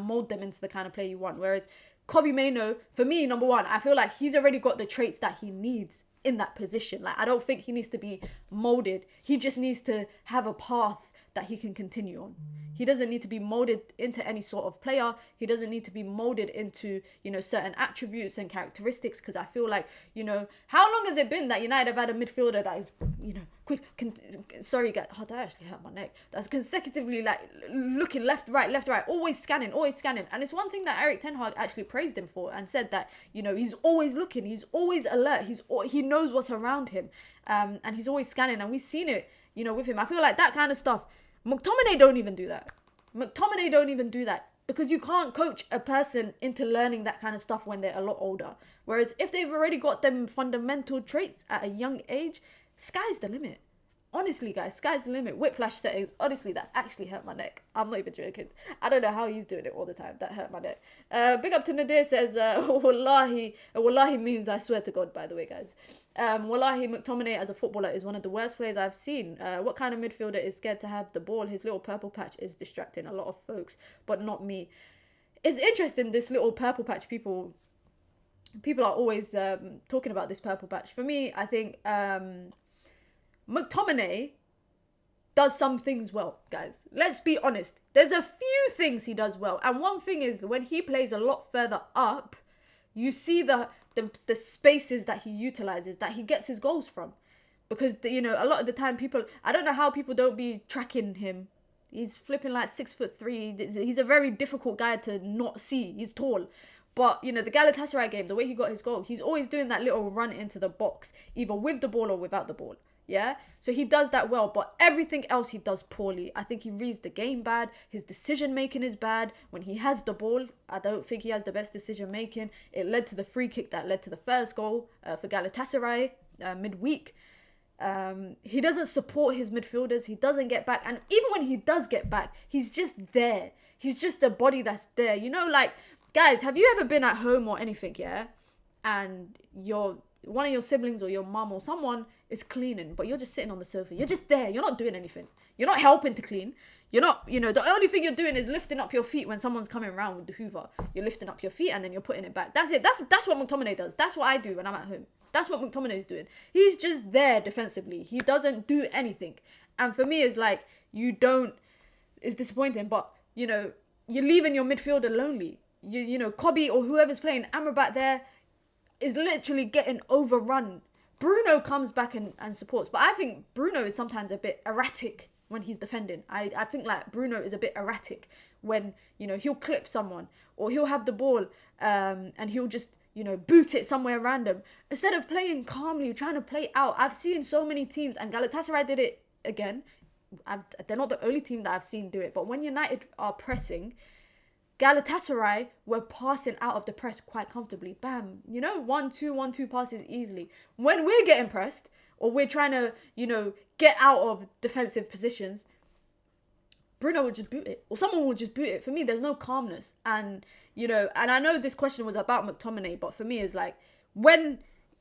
mold them into the kind of player you want. Whereas Kobbie Maino, for me, number one, I feel like he's already got the traits that he needs in that position. Like, I don't think he needs to be molded. He just needs to have a path that he can continue on. He doesn't need to be molded into any sort of player. He doesn't need to be molded into, certain attributes and characteristics. Because I feel like, how long has it been that United have had a midfielder that is, quick, sorry, guys, that actually hurt my neck. That's consecutively, like, looking left, right, always scanning. And it's one thing that Erik Ten Hag actually praised him for and said that, he's always looking, he's always alert, he knows what's around him. And he's always scanning, and we've seen it, with him. I feel like that kind of stuff, McTominay don't even do that. Because you can't coach a person into learning that kind of stuff when they're a lot older. Whereas if they've already got them fundamental traits at a young age, sky's the limit. Honestly, guys, sky's the limit. Whiplash settings, honestly, that actually hurt my neck. I'm not even joking. I don't know how he's doing it all the time. That hurt my neck. Big up to Nadir says, Wallahi means I swear to God, by the way, guys. Wallahi, McTominay as a footballer is one of the worst players I've seen. What kind of midfielder is scared to have the ball? His little purple patch is distracting a lot of folks, but not me. It's interesting, this little purple patch. People are always talking about this purple patch. For me, I think McTominay does some things well, guys. Let's be honest. There's a few things he does well. And one thing is, when he plays a lot further up, you see the spaces that he utilizes, that he gets his goals from. Because, a lot of the time I don't know how people don't be tracking him. He's flipping like 6'3". He's a very difficult guy to not see. He's tall. But, the Galatasaray game, the way he got his goal, he's always doing that little run into the box, either with the ball or without the ball. Yeah, so he does that well, but everything else he does poorly. I think he reads the game bad. His decision making is bad. When he has the ball, I don't think he has the best decision making. It led to the free kick that led to the first goal for Galatasaray midweek. He doesn't support his midfielders. He doesn't get back. And even when he does get back, he's just there. He's just the body that's there. You know, like, guys, have you ever been at home or anything, yeah? And one of your siblings or your mum or someone is cleaning, but you're just sitting on the sofa. You're just there. You're not doing anything. You're not helping to clean. You're not, the only thing you're doing is lifting up your feet when someone's coming around with the hoover. You're lifting up your feet and then you're putting it back. That's it. That's what McTominay does. That's what I do when I'm at home. That's what McTominay's doing. He's just there defensively. He doesn't do anything. And for me, it's like, it's disappointing, but, you're leaving your midfielder lonely. Kobe or whoever's playing Amrabat there is literally getting overrun. Bruno comes back and supports, but I think Bruno is sometimes a bit erratic when he's defending. I think like Bruno is a bit erratic when, he'll clip someone or he'll have the ball and he'll just, boot it somewhere random. Instead of playing calmly, trying to play out. I've seen so many teams, and Galatasaray did it again. They're not the only team that I've seen do it, but when United are pressing, Galatasaray were passing out of the press quite comfortably. Bam. 1-2 passes easily. When we're getting pressed, or we're trying to, get out of defensive positions, Bruno will just boot it. Or someone will just boot it. For me, there's no calmness. And, and I know this question was about McTominay, but for me, it's like,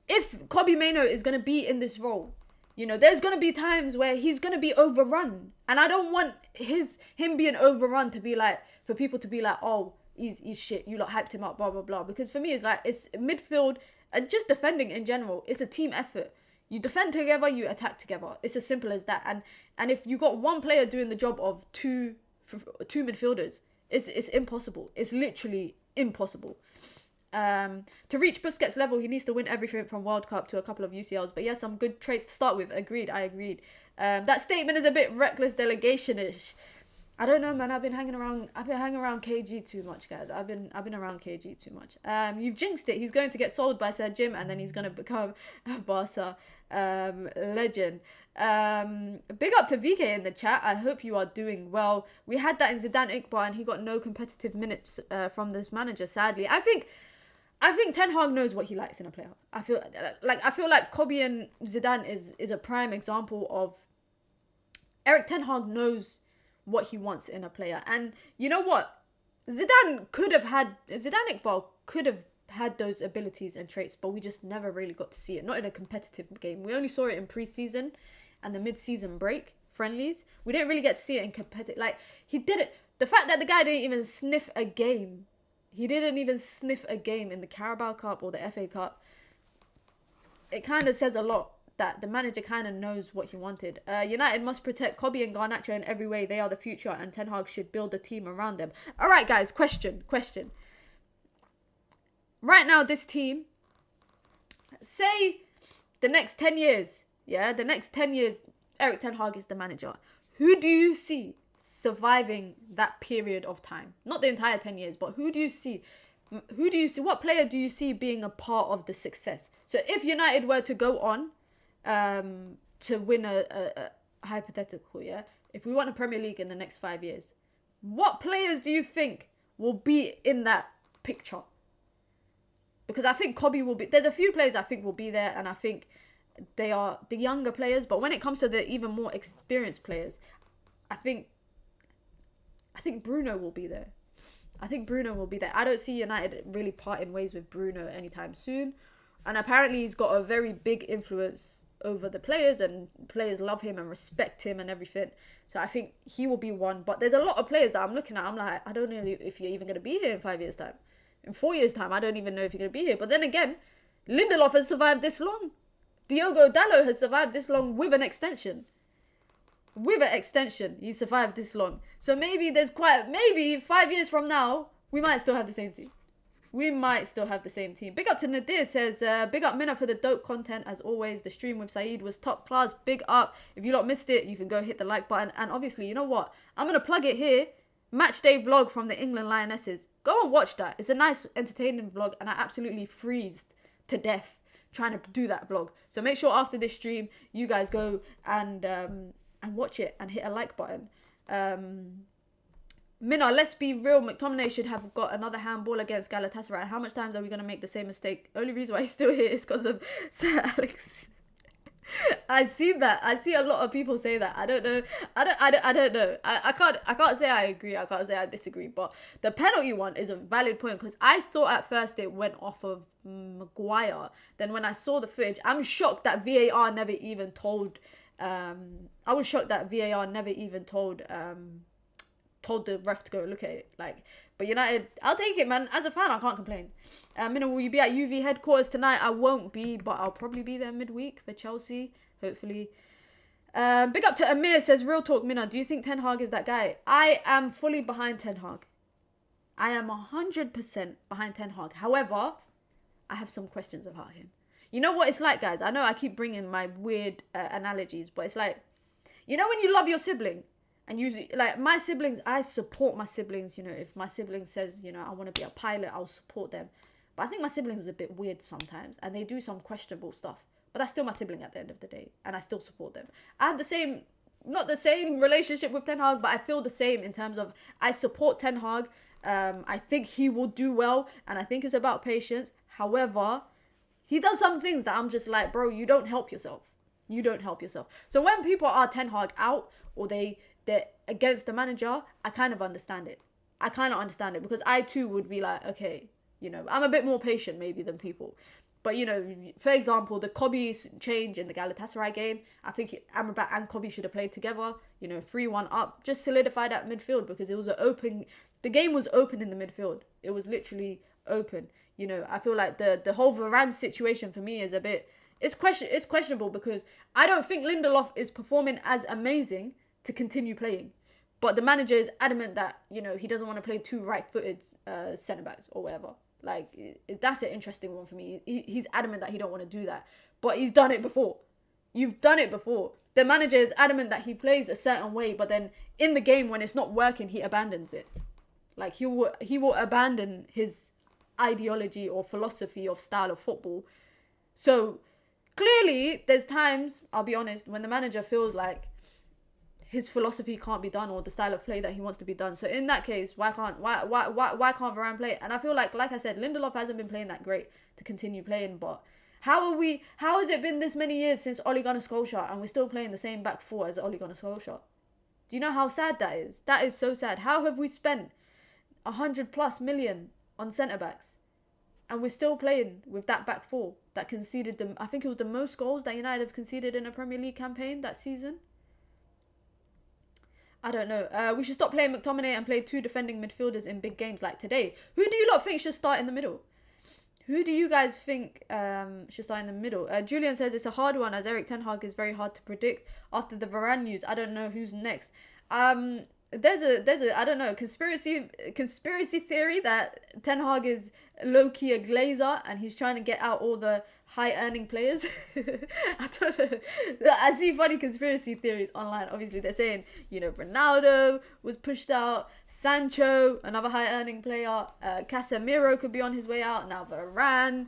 if Kobe Mainoo is going to be in this role, there's going to be times where he's going to be overrun. And I don't want him being overrun to be like, for people to be like, oh, he's shit. You lot hyped him up, blah, blah, blah. Because for me, it's like, it's midfield and just defending in general. It's a team effort. You defend together, you attack together. It's as simple as that. And if you got one player doing the job of two midfielders, it's impossible. It's literally impossible. To reach Busquets' level, he needs to win everything from World Cup to a couple of UCLs. But yes, some good traits to start with. Agreed. I agreed. That statement is a bit reckless delegation-ish. I don't know, man. I've been hanging around KG too much, guys. I've been around KG too much. You've jinxed it. He's going to get sold by Sir Jim, and then he's going to become a Barca legend. Big up to VK in the chat. I hope you are doing well. We had that in Zidane Iqbal, and he got no competitive minutes from this manager, sadly. I think Ten Hag knows what he likes in a player. I feel like Kobe and Zidane is a prime example of Eric Ten Hag knows what he wants in a player. And you know what? Zidane Iqbal could have had those abilities and traits, but we just never really got to see it. Not in a competitive game. We only saw it in pre-season and the mid-season break friendlies. We didn't really get to see it in competitive. Like, he did it. The fact that the guy didn't even sniff a game. He didn't even sniff a game in the Carabao Cup or the FA Cup. It kind of says a lot that the manager kind of knows what he wanted. United must protect Kobe and Garnacho in every way. They are the future, and Ten Hag should build a team around them. All right, guys, question. Right now, this team, say the next 10 years, Eric Ten Hag is the manager. Who do you see surviving that period of time? Not the entire 10 years, but who do you see? What player do you see being a part of the success? So if United were to go on to win a hypothetical, if we won a Premier League in the next 5 years, what players do you think will be in that picture? Because I think Kobe will be. There's a few players I think will be there, and I think they are the younger players. But when it comes to the even more experienced players, I think Bruno will be there. I don't see United really parting ways with Bruno anytime soon. And apparently he's got a very big influence over the players, and players love him and respect him and everything. So I think he will be one. But there's a lot of players that I'm looking at. I'm like, I don't know if you're even going to be here in 5 years' time. In 4 years' time, I don't even know if you're going to be here. But then again, Lindelof has survived this long. Diogo Dalot has survived this long with an extension. He survived this long. So maybe 5 years from now, we might still have the same team. Big up to Nadir says, big up Mina for the dope content. As always, the stream with Saeed was top class. Big up. If you lot missed it, you can go hit the like button. And obviously, you know what? I'm going to plug it here. Match day vlog from the England Lionesses. Go and watch that. It's a nice, entertaining vlog. And I absolutely freezed to death trying to do that vlog. So make sure after this stream, you guys go and watch it and hit a like button. Mina, let's be real. McTominay should have got another handball against Galatasaray. How much times are we going to make the same mistake? Only reason why he's still here is because of Sir Alex. I see that. I see a lot of people say that. I don't know. I don't know. I can't say I agree. I can't say I disagree. But the penalty one is a valid point because I thought at first it went off of Maguire. Then when I saw the footage, I'm shocked that VAR never even told. I was shocked that VAR never even told the ref to go look at it. Like, but United, I'll take it, man. As a fan, I can't complain. Will you be at UV headquarters tonight? I won't be, but I'll probably be there midweek for Chelsea, hopefully. Big up to Amir, says, real talk, Mina, do you think Ten Hag is that guy? I am fully behind Ten Hag. I am 100% behind Ten Hag. However, I have some questions about him. You know what it's like, guys? I know I keep bringing my weird analogies, but it's like, you know when you love your sibling? And usually, like, my siblings, I support my siblings. You know, if my sibling says, you know, I want to be a pilot, I'll support them. But I think my siblings are a bit weird sometimes. And they do some questionable stuff. But that's still my sibling at the end of the day. And I still support them. I have the same, not the same relationship with Ten Hag, but I feel the same in terms of I support Ten Hag. I think he will do well. And I think it's about patience. However, he does some things that I'm just like, bro, you don't help yourself. You don't help yourself. So when people are Ten Hag out or they're against the manager, I kind of understand it. I kind of understand it because I too would be like, okay, you know, I'm a bit more patient maybe than people. But, you know, for example, the Kobe change in the Galatasaray game, I think Amrabat and Kobe should have played together, you know, 3-1 up, just solidify that midfield because it was the game was open in the midfield. It was literally open. You know, I feel like the whole Varane situation for me is a bit, it's questionable because I don't think Lindelof is performing as amazing to continue playing. But the manager is adamant that, you know, he doesn't want to play two right-footed centre-backs or whatever. Like, that's an interesting one for me. He's adamant that he don't want to do that. But he's done it before. You've done it before. The manager is adamant that he plays a certain way, but then in the game when it's not working, he abandons it. Like, he will abandon his ideology or philosophy of style of football. So, clearly, there's times, I'll be honest, when the manager feels like his philosophy can't be done or the style of play that he wants to be done. So in that case, why can't Varane play? And I feel like I said, Lindelof hasn't been playing that great to continue playing. But how has it been this many years since Ole Gunnar Solskjaer and we're still playing the same back four as Ole Gunnar Solskjaer? Do you know how sad that is? That is so sad. How have we spent 100+ million on centre backs and we're still playing with that back four that conceded I think it was the most goals that United have conceded in a Premier League campaign that season? I don't know. We should stop playing McTominay and play two defending midfielders in big games like today. Who do you lot think should start in the middle? Who do you guys think should start in the middle? Julian says it's a hard one as Erik Ten Hag is very hard to predict. After the Varane news, I don't know who's next. There's a I don't know, conspiracy theory that Ten Hag is low-key a glazer and he's trying to get out all the high-earning players. I don't know. I see funny conspiracy theories online. Obviously, they're saying, you know, Ronaldo was pushed out, Sancho, another high-earning player, Casemiro could be on his way out, now Varane.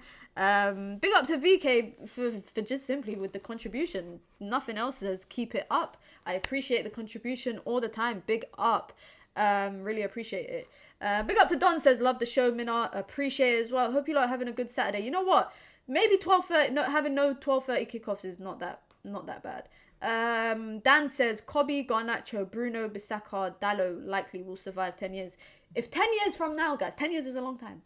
Big up to VK for just simply with the contribution. Nothing else says keep it up. I appreciate the contribution all the time. Big up. Really appreciate it. Big up to Don says love the show, Mina. Appreciate it as well. Hope you lot are having a good Saturday. You know what? Maybe 12:30. Having no 12:30 kickoffs is not that bad. Dan says Kobe, Garnacho, Bruno, Bissaka, Dalot likely will survive 10 years. If 10 years from now, guys, 10 years is a long time.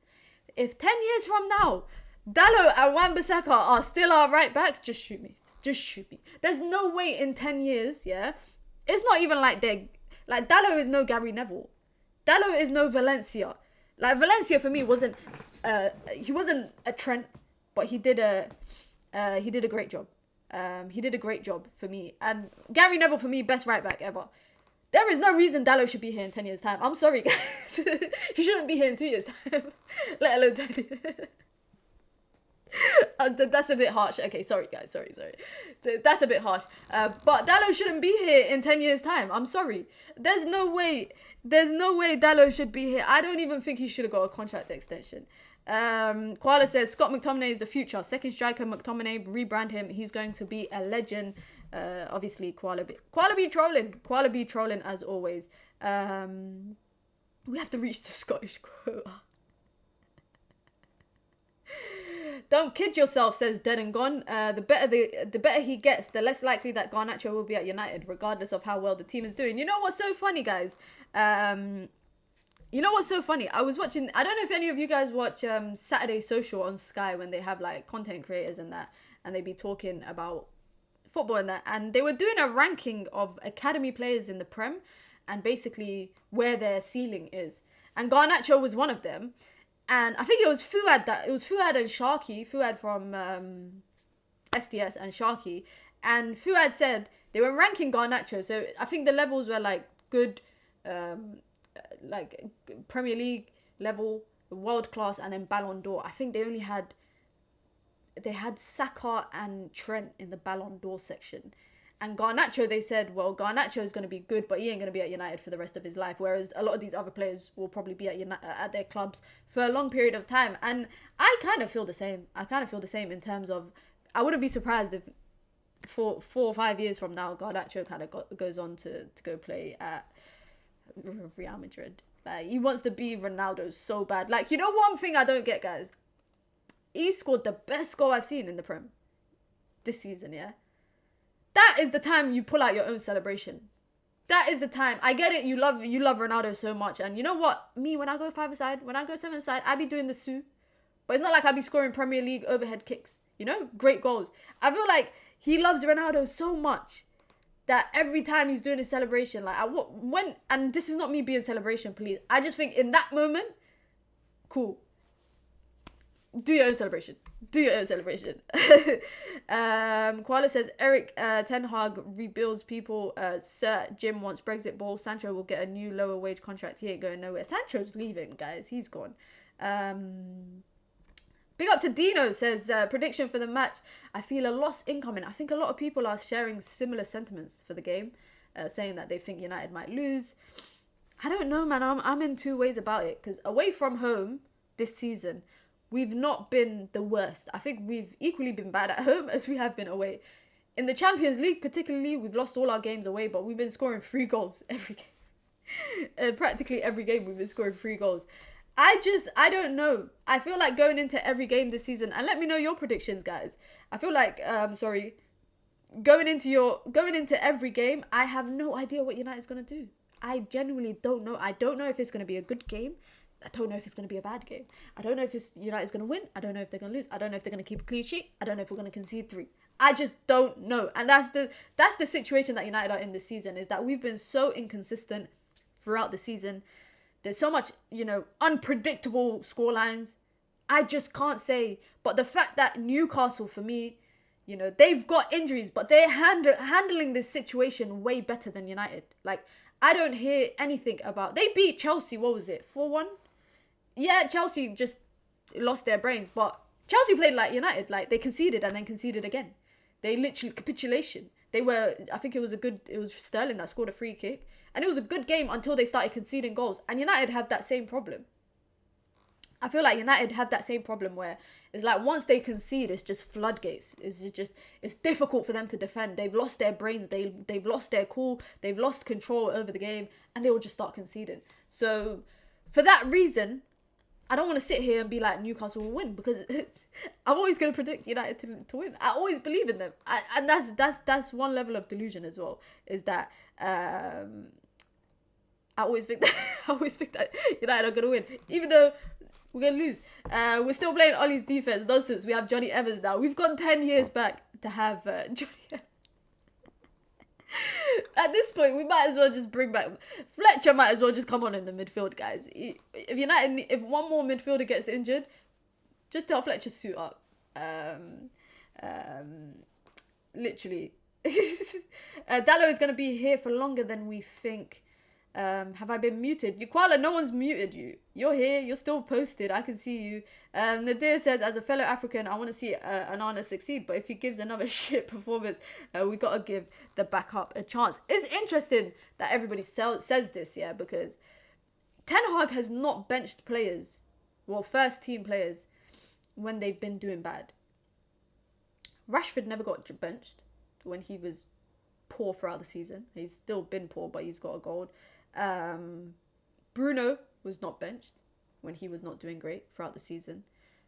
If 10 years from now, Dalot and Wan-Bissaka are still our right backs, just shoot me. Just shoot me. There's no way in 10 years, yeah? It's not even like Dalot is no Gary Neville. Dalot is no Valencia. Like, Valencia for me wasn't, he wasn't a Trent, but he did a great job. He did a great job for me. And Gary Neville for me, best right back ever. There is no reason Dalot should be here in 10 years' time. I'm sorry, guys. He shouldn't be here in 2 years' time. Let alone 10 years. That's a bit harsh. Okay, sorry guys, sorry. That's a bit harsh. But Dalot shouldn't be here in 10 years' time. I'm sorry. There's no way Dalot should be here. I don't even think he should have got a contract extension. Koala says Scott McTominay is the future. Second striker McTominay, rebrand him. He's going to be a legend. Obviously Koala be trolling as always. We have to reach the Scottish quota. Don't kid yourself, says Dead and Gone. The better he gets, the less likely that Garnacho will be at United, regardless of how well the team is doing. You know what's so funny, guys? You know what's so funny? I was watching, I don't know if any of you guys watch Saturday Social on Sky, when they have like content creators and that, and they be talking about football and that, and they were doing a ranking of academy players in the Prem and basically where their ceiling is. And Garnacho was one of them. And I think it was Fuad and Sharky, Fuad from SDS and Sharky. And Fuad said they were ranking Garnacho. So I think the levels were like good, like Premier League level, world class, and then Ballon d'Or. I think they had Saka and Trent in the Ballon d'Or section. And Garnacho, they said, well, Garnacho is going to be good, but he ain't going to be at United for the rest of his life. Whereas a lot of these other players will probably be at their clubs for a long period of time. And I kind of feel the same. In terms of, I wouldn't be surprised if 4 or 5 years from now, Garnacho kind of goes on to go play at Real Madrid. Like, he wants to be Ronaldo so bad. Like, you know, one thing I don't get, guys? He scored the best goal I've seen in the Prem this season, yeah? That is the time you pull out your own celebration. That is the time. I get it. You love Ronaldo so much. And you know what? Me, when I go 5-a-side, when I go 7-a-side, I be doing the Sue. But it's not like I be scoring Premier League overhead kicks. You know? Great goals. I feel like he loves Ronaldo so much that every time he's doing a celebration, like, and this is not me being celebration, please. I just think in that moment, cool. Do your own celebration. Koala says, Eric Ten Hag rebuilds people. Sir Jim wants Brexit ball. Sancho will get a new lower wage contract. He ain't going nowhere. Sancho's leaving, guys. He's gone. Big up to Dino, says, prediction for the match. I feel a loss incoming. I think a lot of people are sharing similar sentiments for the game, saying that they think United might lose. I don't know, man. I'm in two ways about it, because away from home this season, we've not been the worst. I think we've equally been bad at home as we have been away. In the Champions League particularly, we've lost all our games away, but we've been scoring 3 goals every game. Practically every game we've been scoring 3 goals. I don't know. I feel like going into every game this season, and let me know your predictions, guys. I feel like, going into every game, I have no idea what United's going to do. I genuinely don't know. I don't know if it's going to be a good game. I don't know if it's going to be a bad game. I don't know if United's going to win. I don't know if they're going to lose. I don't know if they're going to keep a clean sheet. I don't know if we're going to concede 3. I just don't know. And that's the situation that United are in this season, is that we've been so inconsistent throughout the season. There's so much, unpredictable scorelines. I just can't say. But the fact that Newcastle, for me, they've got injuries, but they're handling this situation way better than United. Like, I don't hear anything about... They beat Chelsea, what was it, 4-1? Yeah, Chelsea just lost their brains, but Chelsea played like United. Like, they conceded and then conceded again. They literally, capitulation. I think it was Sterling that scored a free kick. And it was a good game until they started conceding goals. And United have that same problem. I feel like United have that same problem where it's like once they concede, it's just floodgates. It's difficult for them to defend. They've lost their brains. They've lost their cool. They've lost control over the game. And they will just start conceding. So, for that reason, I don't want to sit here and be like Newcastle will win, because I'm always going to predict United to win. I always believe in them, and that's one level of delusion as well. Is that I always think that United are going to win, even though we're going to lose. We're still playing Ollie's defense nonsense. We have Johnny Evans now. We've gone 10 years back to have Johnny Evans. At this point, we might as well just bring back Fletcher. Might as well just come on in the midfield, guys. If one more midfielder gets injured, just tell Fletcher suit up. Literally. Dallo is going to be here for longer than we think. Have I been muted? Koala, no one's muted you. You're here. You're still posted. I can see you. Nadir says, as a fellow African, I want to see Onana succeed. But if he gives another shit performance, we got to give the backup a chance. It's interesting that everybody says this, yeah, because Ten Hag has not benched players, well, first team players, when they've been doing bad. Rashford never got benched when he was poor throughout the season. He's still been poor, but he's got a goal. Bruno was not benched when he was not doing great throughout the season.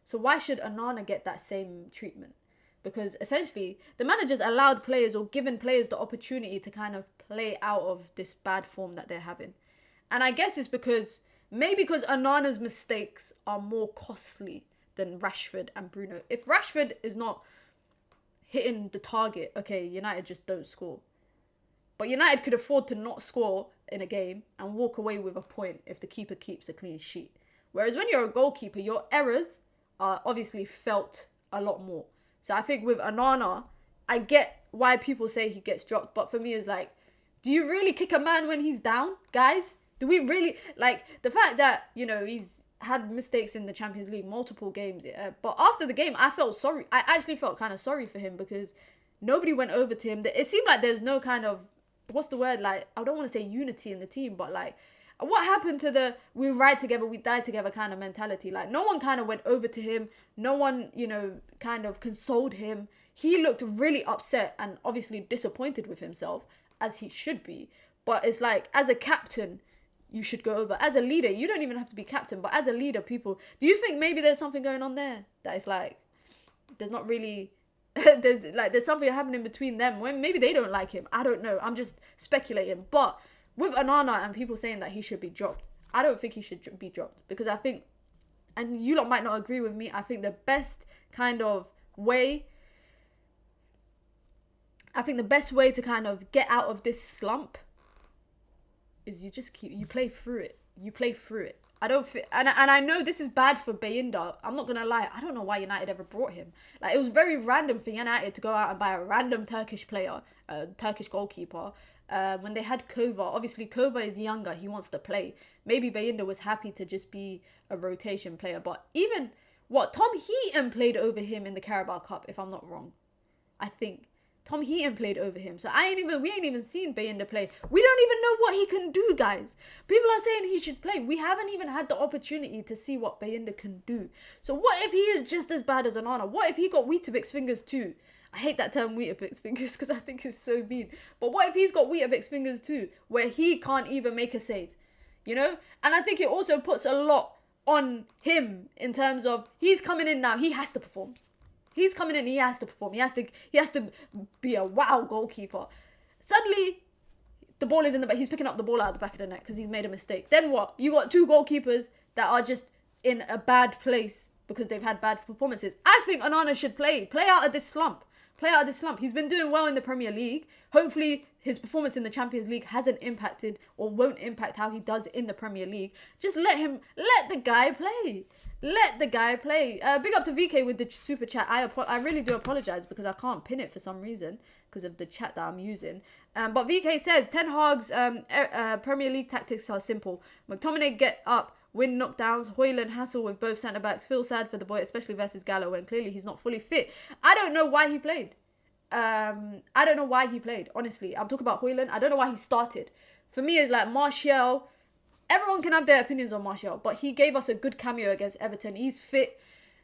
So why should Onana get that same treatment? Because essentially the managers allowed players or given players the opportunity to kind of play out of this bad form that they're having. And I guess it's because Onana's mistakes are more costly than Rashford and Bruno. If Rashford is not hitting the target, okay, United just don't score. But United could afford to not score in a game and walk away with a point if the keeper keeps a clean sheet. Whereas when you're a goalkeeper, your errors are obviously felt a lot more. So I think with Onana, I get why people say he gets dropped. But for me, it's like, do you really kick a man when he's down, guys? Do we really, like, the fact that, you know, he's had mistakes in the Champions League, multiple games. But after the game, I felt sorry. I actually felt kind of sorry for him because nobody went over to him. It seemed like there's no kind of, what's the word? Like, I don't want to say unity in the team, but like, what happened to the we ride together, we die together kind of mentality? Like, no one kind of went over to him. No one, you know, kind of consoled him. He looked really upset and obviously disappointed with himself, as he should be. But it's like, as a captain, you should go over. As a leader, you don't even have to be captain, but as a leader, people, do you think maybe there's something going on there that is like, there's not really, there's something happening between them when maybe they don't like him? I don't know. I'm just speculating. But with Onana and people saying that he should be dropped, I don't think he should be dropped, because I think, and you lot might not agree with me, I think the best way to kind of get out of this slump is you play through it. You play through it. And I know this is bad for Bayinda. I'm not gonna lie. I don't know why United ever brought him. Like, it was very random for United to go out and buy a random Turkish player, a Turkish goalkeeper. When they had Kova, obviously Kova is younger. He wants to play. Maybe Bayinda was happy to just be a rotation player. But even Tom Heaton played over him in the Carabao Cup, if I'm not wrong. I think Tom Heaton played over him. So we ain't even seen Bayinda play. We don't even know what he can do, guys. People are saying he should play. We haven't even had the opportunity to see what Bayinda can do. So what if he is just as bad as Onana? What if he got Weetabix fingers too? I hate that term, Weetabix fingers, because I think it's so mean. But what if he's got Weetabix fingers too, where he can't even make a save? You know? And I think it also puts a lot on him in terms of, he's coming in now, he has to perform. He's coming in, he has to perform. He has to be a wow goalkeeper. Suddenly, the ball is in the back. He's picking up the ball out of the back of the net because he's made a mistake. Then what? You got two goalkeepers that are just in a bad place because they've had bad performances. I think Onana should play out of this slump. He's been doing well in the Premier League. Hopefully his performance in the Champions League hasn't impacted or won't impact how he does in the Premier League. Just let the guy play. Big up to VK with the super chat. I really do apologize because I can't pin it for some reason because of the chat that I'm using. But VK says, Ten Hag's Premier League tactics are simple. McTominay get up, win knockdowns, Højlund hassle with both centre-backs. Feel sad for the boy, especially versus Gallo, when clearly he's not fully fit. I don't know why he played. Honestly. I'm talking about Højlund. I don't know why he started. For me, it's like Martial. Everyone can have their opinions on Martial, but he gave us a good cameo against Everton. He's fit.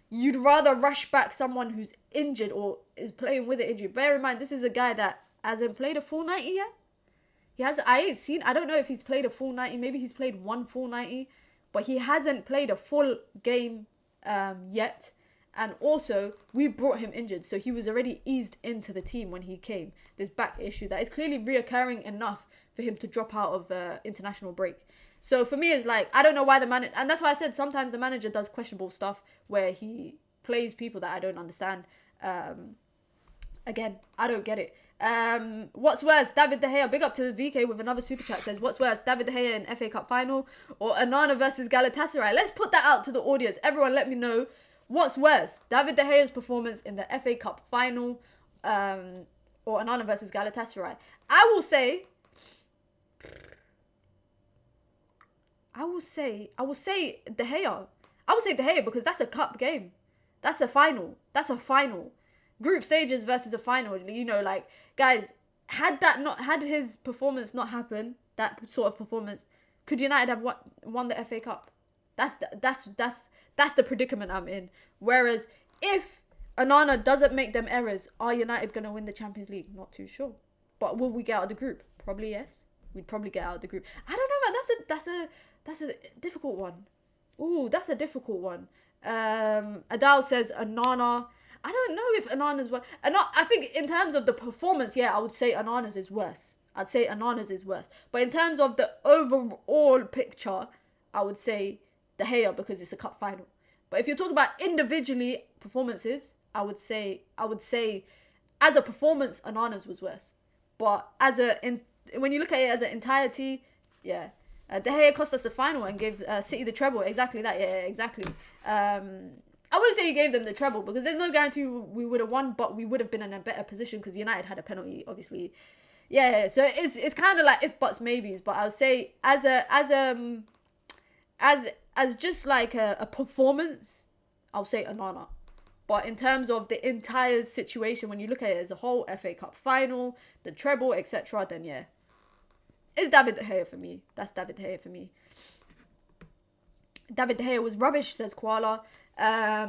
You'd rather rush back someone who's injured or is playing with an injury. Bear in mind, this is a guy that hasn't played a full 90 yet. I don't know if he's played a full 90. Maybe he's played one full 90, but he hasn't played a full game yet. And also, we brought him injured, so he was already eased into the team when he came. This back issue that is clearly reoccurring enough for him to drop out of the international break. So for me, it's like, I don't know why the manager, and that's why I said sometimes the manager does questionable stuff where he plays people that I don't understand. Again, I don't get it. What's worse, David De Gea, big up to the VK with another super chat, says, what's worse, David De Gea in FA Cup final or Onana versus Galatasaray? Let's put that out to the audience. Everyone let me know, what's worse, David De Gea's performance in the FA Cup final or Onana versus Galatasaray? I will say De Gea. I will say De Gea because that's a cup game. That's a final. Group stages versus a final. You know, like, guys, had his performance not happened, that sort of performance, could United have won the FA Cup? That's the predicament I'm in. Whereas if Onana doesn't make them errors, are United gonna win the Champions League? Not too sure. But will we get out of the group? Probably yes. We'd probably get out of the group. I don't know, man. That's a difficult one. Ooh, that's a difficult one. Adele says Onana. I don't know if Onana's worse. I think in terms of the performance, yeah, I would say Onana's is worse. I'd say Onana's is worse. But in terms of the overall picture, I would say De Gea because it's a cup final. But if you're talking about individually performances, I would say as a performance, Onana's was worse. But when you look at it as an entirety, yeah. De Gea cost us the final and gave City the treble. Exactly that. Yeah, exactly. I wouldn't say he gave them the treble because there's no guarantee we would have won, but we would have been in a better position because United had a penalty, obviously. Yeah, so it's kind of like if buts maybes, but I would say as just like a performance, I'll say Onana. But in terms of the entire situation, when you look at it as a whole, FA Cup final, the treble, etc., then yeah, it's David De Gea for me. That's David De Gea for me. David De Gea was rubbish, says Koala.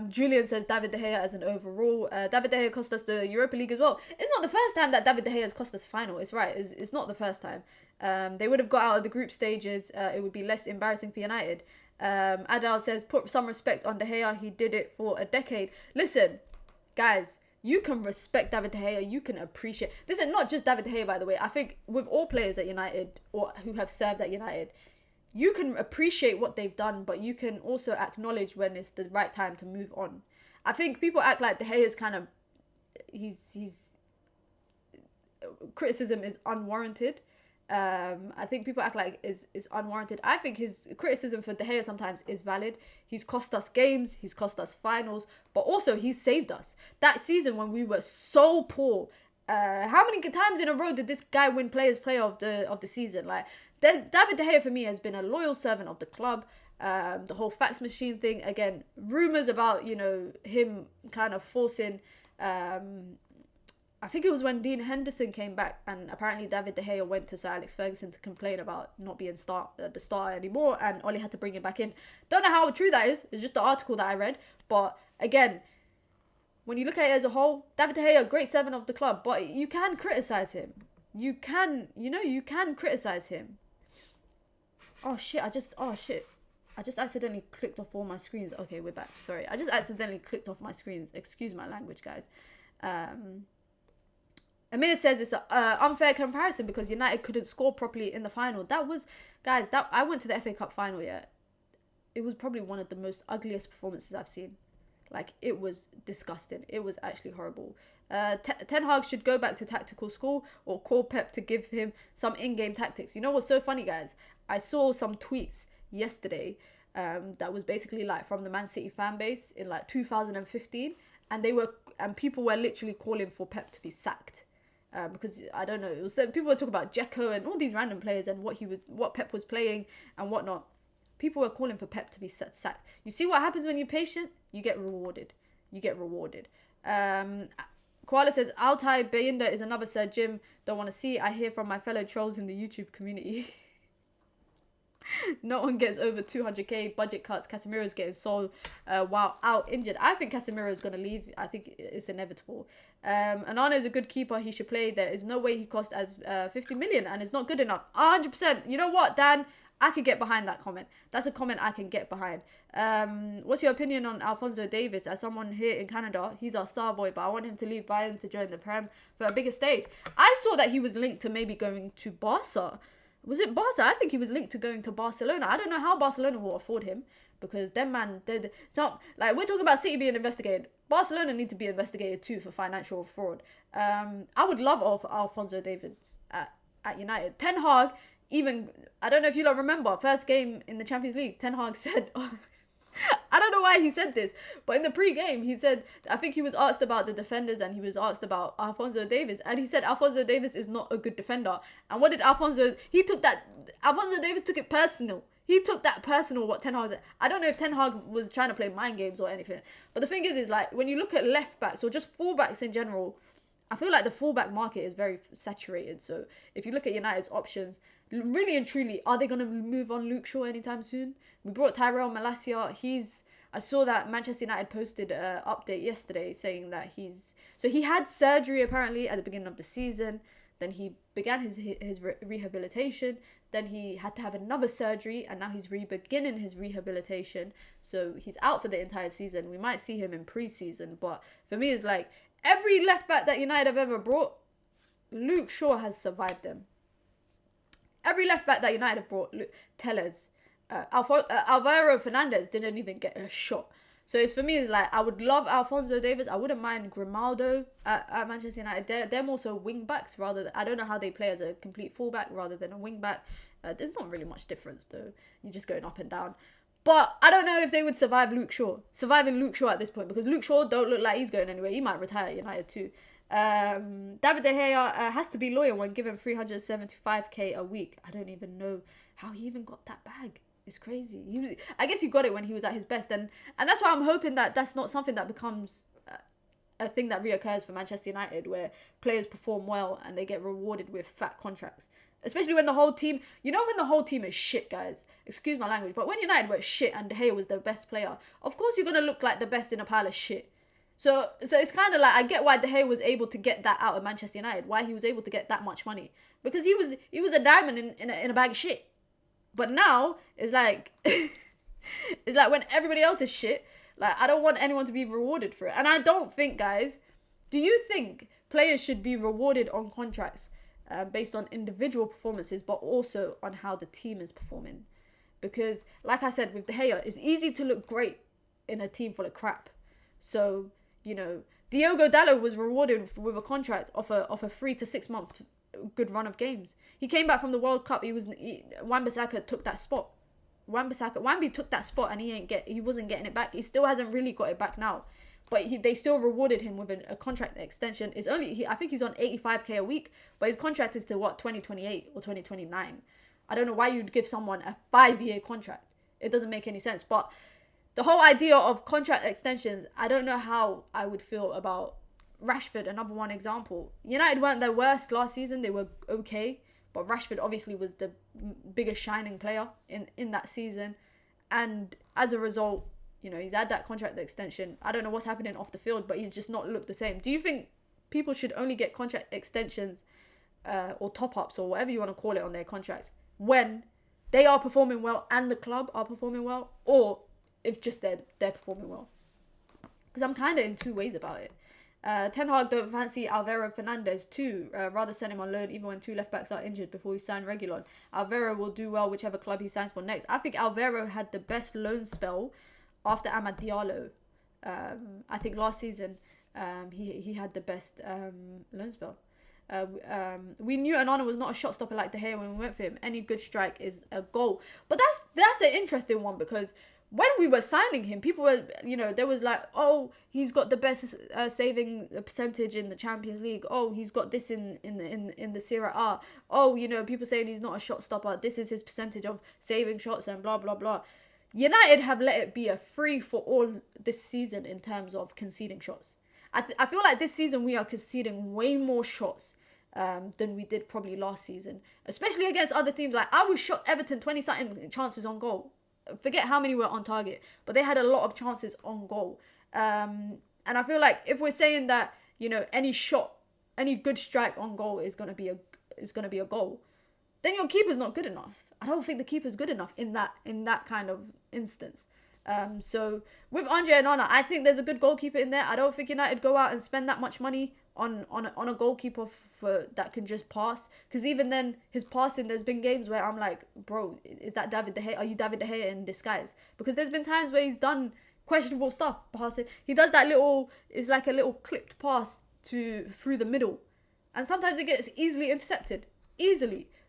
Julian says David De Gea as an overall. David De Gea cost us the Europa League as well. It's not the first time that David De Gea has cost us a final. It's right. It's not the first time. They would have got out of the group stages. It would be less embarrassing for United. Adal says, put some respect on De Gea. He did it for a decade. Listen, guys, you can respect David De Gea. You can appreciate. This is not just David De Gea, by the way. I think with all players at United or who have served at United, you can appreciate what they've done, but you can also acknowledge when it's the right time to move on. I think people act like De Gea is kind of, he's criticism is unwarranted. I think people act like is unwarranted. I think his criticism for De Gea sometimes is valid. He's cost us games, he's cost us finals, but also he's saved us. That season when we were so poor, how many times in a row did this guy win Players Player of the season? Like, David De Gea for me has been a loyal servant of the club. The whole fax machine thing, again, rumors about him kind of forcing. I think it was when Dean Henderson came back, and apparently David De Gea went to Sir Alex Ferguson to complain about not being the star anymore, and Oli had to bring him back in. Don't know how true that is. It's just the article that I read. But again, when you look at it as a whole, David De Gea, a great servant of the club, but you can criticize him. You can criticize him. Oh shit, I just accidentally clicked off all my screens. Okay, we're back. Sorry. I just accidentally clicked off my screens. Excuse my language, guys. Amir says it's an unfair comparison because United couldn't score properly in the final. That was, guys, I went to the FA Cup final, yeah. It was probably one of the most ugliest performances I've seen. Like, it was disgusting. It was actually horrible. Ten Hag should go back to tactical school or call Pep to give him some in-game tactics. You know what's so funny, guys? I saw some tweets yesterday that was basically like from the Man City fan base in like 2015, and people were literally calling for Pep to be sacked because I don't know. It was people were talking about Dzeko and all these random players and what Pep was playing and whatnot. People were calling for Pep to be sacked. You see what happens when you're patient? You get rewarded. Koala says, Altai Bayinda is another Sir Jim. Don't want to see. I hear from my fellow trolls in the YouTube community. No one gets over 200k. Budget cuts. Casemiro's getting sold while out injured. I think Casemiro is going to leave. I think it's inevitable. Onana is a good keeper. He should play. There is no way he cost as 50 million and it's not good enough. 100%. You know what, Dan? I could get behind that comment. That's a comment I can get behind. What's your opinion on Alphonso Davies? As someone here in Canada, he's our star boy, but I want him to leave Bayern to join the Prem for a bigger stage. I saw that he was linked to maybe going to Barca. Was it Barca? I think he was linked to going to Barcelona. I don't know how Barcelona will afford him because them man, it's not like we're talking about City being investigated. Barcelona need to be investigated too for financial fraud. I would love Alphonso Davies at United. Ten Hag. Even, I don't know if you lot remember, first game in the Champions League, Ten Hag said, I don't know why he said this, but in the pre-game, he said, I think he was asked about the defenders and he was asked about Alphonso Davies, and he said Alphonso Davies is not a good defender. And what did Alphonso Davies took it personal. He took that personal, what Ten Hag said. I don't know if Ten Hag was trying to play mind games or anything, but the thing is like, when you look at left backs or just full-backs in general, I feel like the fullback market is very saturated. So if you look at United's options, really and truly, are they going to move on Luke Shaw anytime soon? We brought Tyrell Malacia. I saw that Manchester United posted an update yesterday saying that he had surgery apparently at the beginning of the season. then he began his rehabilitation, then he had to have another surgery, and now he's beginning his rehabilitation. So he's out for the entire season. We might see him in pre-season, but for me, it's like every left back that United have ever brought, Luke Shaw has survived them. Every left back that United have brought, Tellez, Alvaro Fernandez didn't even get a shot. So it's for me, it's like I would love Alphonso Davies. I wouldn't mind Grimaldo at Manchester United. They're more so wing backs rather than, I don't know how they play as a complete fullback rather than a wing back. There's not really much difference though. You're just going up and down. But I don't know if they would survive Luke Shaw. Surviving Luke Shaw at this point, because Luke Shaw don't look like he's going anywhere. He might retire at United too. David De Gea has to be loyal when given 375k a week. I don't even know how he even got that bag. It's crazy. I guess he got it when he was at his best, and that's why I'm hoping that that's not something that becomes a thing that reoccurs for Manchester United, where players perform well and they get rewarded with fat contracts. Especially when the whole team, when the whole team is shit, guys. Excuse my language, but when United were shit and De Gea was the best player, of course you're gonna look like the best in a pile of shit. So it's kind of like, I get why De Gea was able to get that out of Manchester United, why he was able to get that much money, because he was a diamond in a bag of shit. But now it's like it's like when everybody else is shit, like I don't want anyone to be rewarded for it. And I don't think, guys, do you think players should be rewarded on contracts based on individual performances, but also on how the team is performing? Because like I said, with De Gea, it's easy to look great in a team full of crap. So Diogo Dalot was rewarded with a contract of a 3 to 6 month good run of games. He came back from the World Cup. Wan-Bissaka took that spot. Wambi took that spot, and he wasn't getting it back. He still hasn't really got it back now, but they still rewarded him with a contract extension. I think he's on 85k a week, but his contract is to 2028 or 2029. I don't know why you'd give someone a 5-year contract. It doesn't make any sense. But the whole idea of contract extensions, I don't know how I would feel about Rashford, another one example. United weren't their worst last season. They were okay, but Rashford obviously was the biggest shining player in that season, and as a result, he's had that contract extension. I don't know what's happening off the field, but he's just not looked the same. Do you think people should only get contract extensions or top-ups or whatever you want to call it on their contracts when they are performing well and the club are performing well, or if just they're performing well? Because I'm kind of in two ways about it. Ten Hag don't fancy Alvaro Fernandez too. Rather send him on loan even when two left backs are injured before he sign Reguilon. Alvaro will do well whichever club he signs for next. I think Alvaro had the best loan spell after Amad Diallo. I think last season he had the best loan spell. We knew Onana was not a shot stopper like De Gea when we went for him. Any good strike is a goal. But that's an interesting one, because when we were signing him, people were, there was like, oh, he's got the best saving percentage in the Champions League. Oh, he's got this in the Serie A. Oh, people saying he's not a shot stopper. This is his percentage of saving shots and blah, blah, blah. United have let it be a free for all this season in terms of conceding shots. I feel like this season we are conceding way more shots than we did probably last season, especially against other teams. Like, I was shot Everton 20-something chances on goal. Forget how many were on target, but they had a lot of chances on goal. And I feel like if we're saying that, any shot, any good strike on goal is gonna be a goal, then your keeper's not good enough. I don't think the keeper's good enough in that kind of instance. So with Andre Onana, I think there's a good goalkeeper in there. I don't think United go out and spend that much money on a goalkeeper for that can just pass, because even then his passing, there's been games where I'm like, bro, is that David De Gea? Are you David De Gea in disguise? Because there's been times where he's done questionable stuff passing. He does that it's like a little clipped pass through the middle, and sometimes it gets easily intercepted,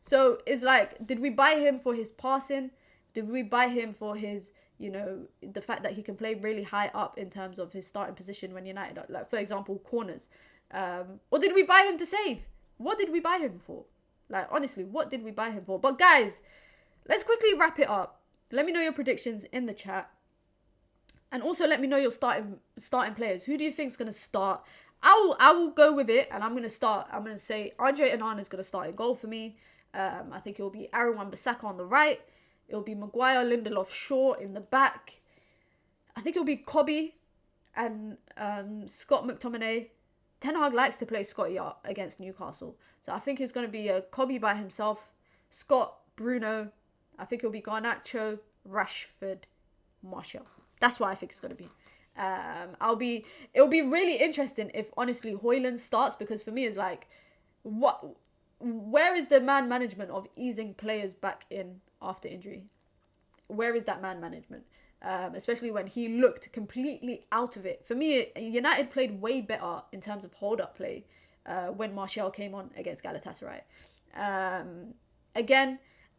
so it's like, did we buy him for his passing? Did we buy him for his the fact that he can play really high up in terms of his starting position when United, like for example corners? Or did we buy him to save? What did we buy him for? Like, honestly, what did we buy him for? But guys, let's quickly wrap it up. Let me know your predictions in the chat, and also let me know your starting players. Who do you think is going to start? I will go with it, and I'm going to say Andre Onana is going to start in goal for me. I think it will be Aaron Wan-Bissaka on the right. It will be Maguire, Lindelof, Shaw in the back. I think it will be Kobe and Scott McTominay, Ten Hag likes to play Scotty out against Newcastle. So I think it's going to be a Kobe by himself, Scott, Bruno. I think it'll be Garnacho, Rashford, Martial. That's what I think it's going to be. It'll be really interesting if honestly Højlund starts, because for me it's like, where is the man management of easing players back in after injury? Where is that man management? Especially when he looked completely out of it. For me, United played way better in terms of hold-up play when Martial came on against Galatasaray. Again,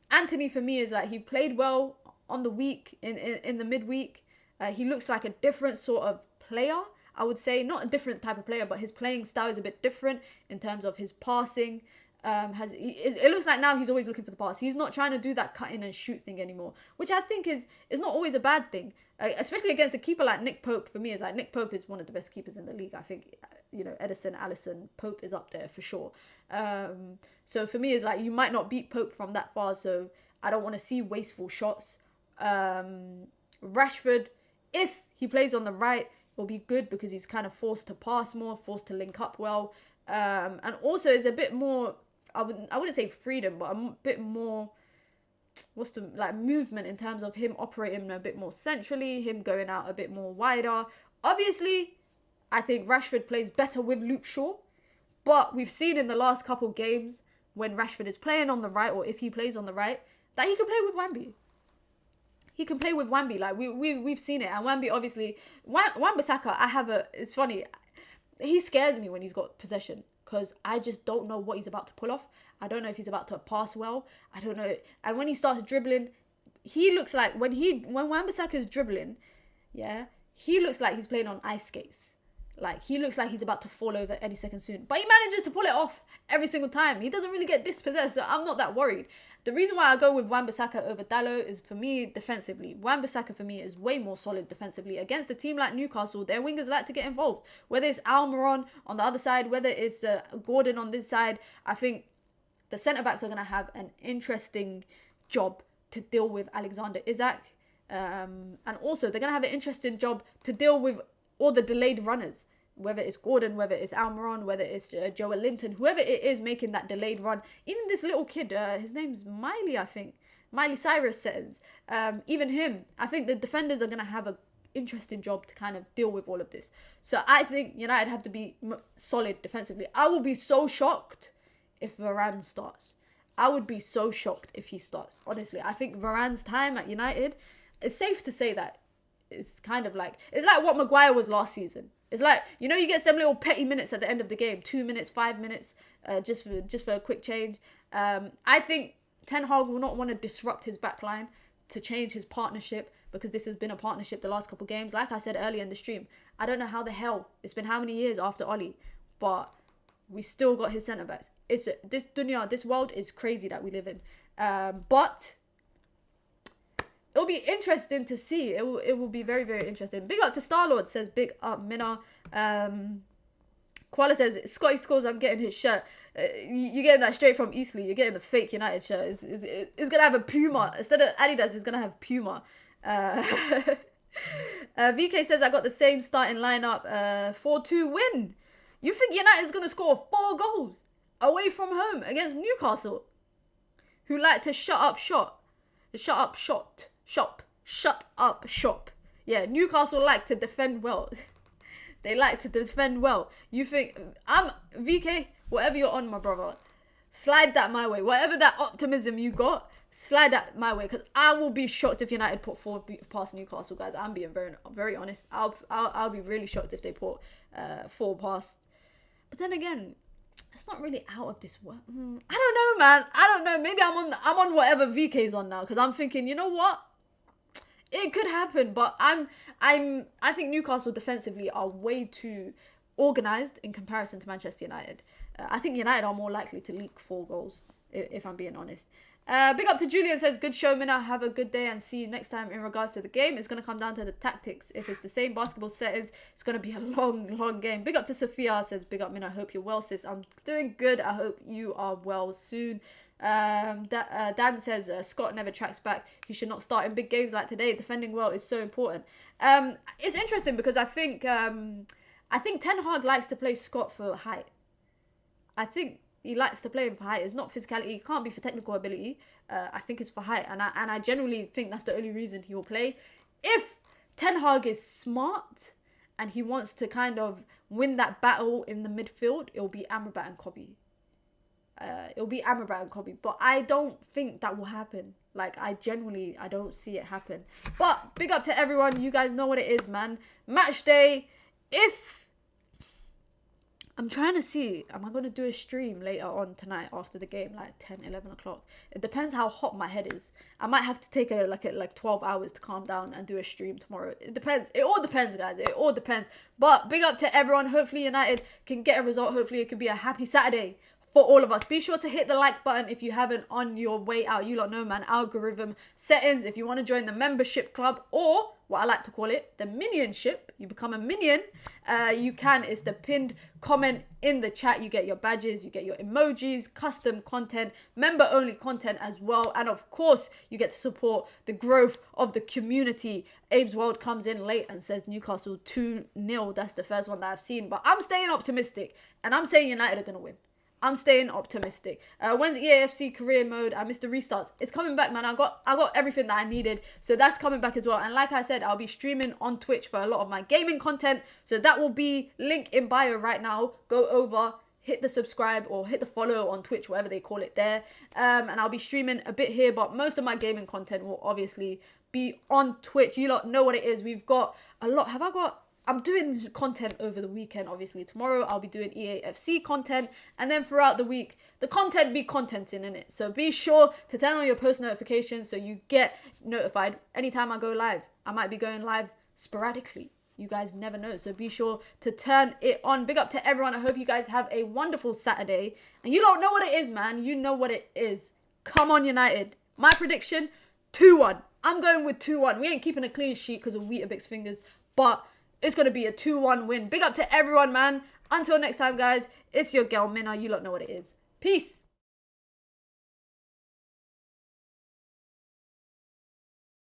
Anthony for me is like, he played well on the week, in the midweek. He looks like a different sort of player, I would say. Not a different type of player, but his playing style is a bit different in terms of his passing. It looks like now he's always looking for the pass. He's not trying to do that cut in and shoot thing anymore, which I think is not always a bad thing, especially against a keeper like Nick Pope. For me, is like, Nick Pope is one of the best keepers in the league. I think, Edison, Alisson, Pope is up there for sure. So for me, it's like, you might not beat Pope from that far, so I don't want to see wasteful shots. Rashford, if he plays on the right, will be good because he's kind of forced to pass more, forced to link up well, and also is a bit more, I wouldn't say freedom, but a bit more, movement in terms of him operating a bit more centrally, him going out a bit more wider. Obviously, I think Rashford plays better with Luke Shaw, but we've seen in the last couple games when Rashford is playing on the right, or if he plays on the right, that he can play with Wambi. He can play with Wambi. Like, we've seen it. And Wambi, obviously, Wan-Bissaka, it's funny, he scares me when he's got possession, because I just don't know what he's about to pull off. I don't know if he's about to pass well. I don't know. And when he starts dribbling, he looks like, when Wan-Bissaka is dribbling, yeah, he looks like he's playing on ice skates. Like, he looks like he's about to fall over any second soon. But he manages to pull it off every single time. He doesn't really get dispossessed, so I'm not that worried. The reason why I go with Wan-Bissaka over Dalot is, for me, defensively. Wan-Bissaka, for me, is way more solid defensively. Against a team like Newcastle, their wingers like to get involved. Whether it's Almiron on the other side, whether it's Gordon on this side, I think the centre-backs are going to have an interesting job to deal with Alexander Isak. And also, they're going to have an interesting job to deal with all the delayed runners, whether it's Gordon, whether it's Almiron, whether it's Joel Linton, whoever it is making that delayed run. Even this little kid, his name's Miley, I think. Miley Cyrus says. Even him. I think the defenders are going to have an interesting job to kind of deal with all of this. So I think United have to be solid defensively. I will be so shocked if Varane starts. I would be so shocked if he starts. Honestly, I think Varane's time at United, it's safe to say that it's kind of like, it's like what Maguire was last season. It's like, he gets them little petty minutes at the end of the game, 2 minutes, 5 minutes, just for a quick change. I think Ten Hag will not want to disrupt his backline to change his partnership, because this has been a partnership the last couple of games. Like I said earlier in the stream, I don't know how the hell, it's been how many years after Oli, but we still got his centre backs. This dunya, this world is crazy that we live in. But it'll be interesting to see. It will be very, very interesting. Big up to Starlord, says big up Mina. Koala says, Scotty scores, I'm getting his shirt. You're getting that straight from Eastleigh. You're getting the fake United shirt. It's going to have a Puma. Instead of Adidas, it's going to have Puma. VK says, I got the same starting lineup. 4-2 win. You think United's going to score 4 goals away from home against Newcastle, who like to shut up shop. Yeah, Newcastle like to defend well. They like to defend well. You think, I'm VK, whatever you're on, my brother, slide that my way. Whatever that optimism you got, slide that my way, because I will be shocked if United put 4 past Newcastle, guys. I'm being very, very honest. I'll be really shocked if they put 4 past. But then again, it's not really out of this world. I don't know, man. I don't know. Maybe I'm on whatever VK's on now, because I'm thinking, you know what? It could happen, but I think Newcastle defensively are way too organised in comparison to Manchester United. I think United are more likely to leak 4 goals, if I'm being honest. Big up to Julian, says, good show, Mina. Have a good day and see you next time. In regards to the game, it's going to come down to the tactics. If it's the same basketball settings, it's going to be a long, long game. Big up to Sophia, says, big up, Mina. I hope you're well, sis. I'm doing good. I hope you are well soon. Dan says, Scott never tracks back. He should not start in big games like today. Defending well is so important. It's interesting because I think I think Ten Hag likes to play Scott for height. I think he likes to play him for height. It's not physicality. It can't be for technical ability. I think it's for height. And I genuinely think that's the only reason he will play. If Ten Hag is smart and he wants to kind of win that battle in the midfield, it will be Amrabat and Kobe. But I don't think that will happen. Like, I don't see it happen. But big up to everyone. You guys know what it is, man. Match day. I'm trying to see, am I going to do a stream later on tonight after the game, like 10, 11 o'clock? It depends how hot my head is. I might have to take like 12 hours to calm down and do a stream tomorrow. It depends. It all depends, guys. It all depends. But big up to everyone. Hopefully United can get a result. Hopefully it could be a happy Saturday for all of us. Be sure to hit the like button if you haven't on your way out. You lot know, man, algorithm settings. If you want to join the membership club, or what I like to call it, the minionship, you become a minion, you can. It's the pinned comment in the chat. You get your badges, you get your emojis, custom content, member only content as well, and of course you get to support the growth of the community. Abe's World comes in late and says Newcastle 2-0. That's the first one that I've seen, but I'm staying optimistic and I'm saying United are going to win. I'm staying optimistic. When's EAFC career mode? I missed the restarts. It's coming back, man. I got everything that I needed. So that's coming back as well. And like I said, I'll be streaming on Twitch for a lot of my gaming content. So that will be link in bio right now. Go over, hit the subscribe or hit the follow on Twitch, whatever they call it there. And I'll be streaming a bit here, but most of my gaming content will obviously be on Twitch. You lot know what it is. We've got a lot. I'm doing content over the weekend, obviously. Tomorrow, I'll be doing EAFC content. And then throughout the week, the content be contenting in it. So be sure to turn on your post notifications so you get notified anytime I go live. I might be going live sporadically. You guys never know. So be sure to turn it on. Big up to everyone. I hope you guys have a wonderful Saturday. And you don't know what it is, man. You know what it is. Come on, United. My prediction, 2-1. I'm going with 2-1. We ain't keeping a clean sheet because of Weetabix fingers. But it's going to be a 2-1 win. Big up to everyone, man. Until next time, guys. It's your girl, Mina. You lot know what it is. Peace.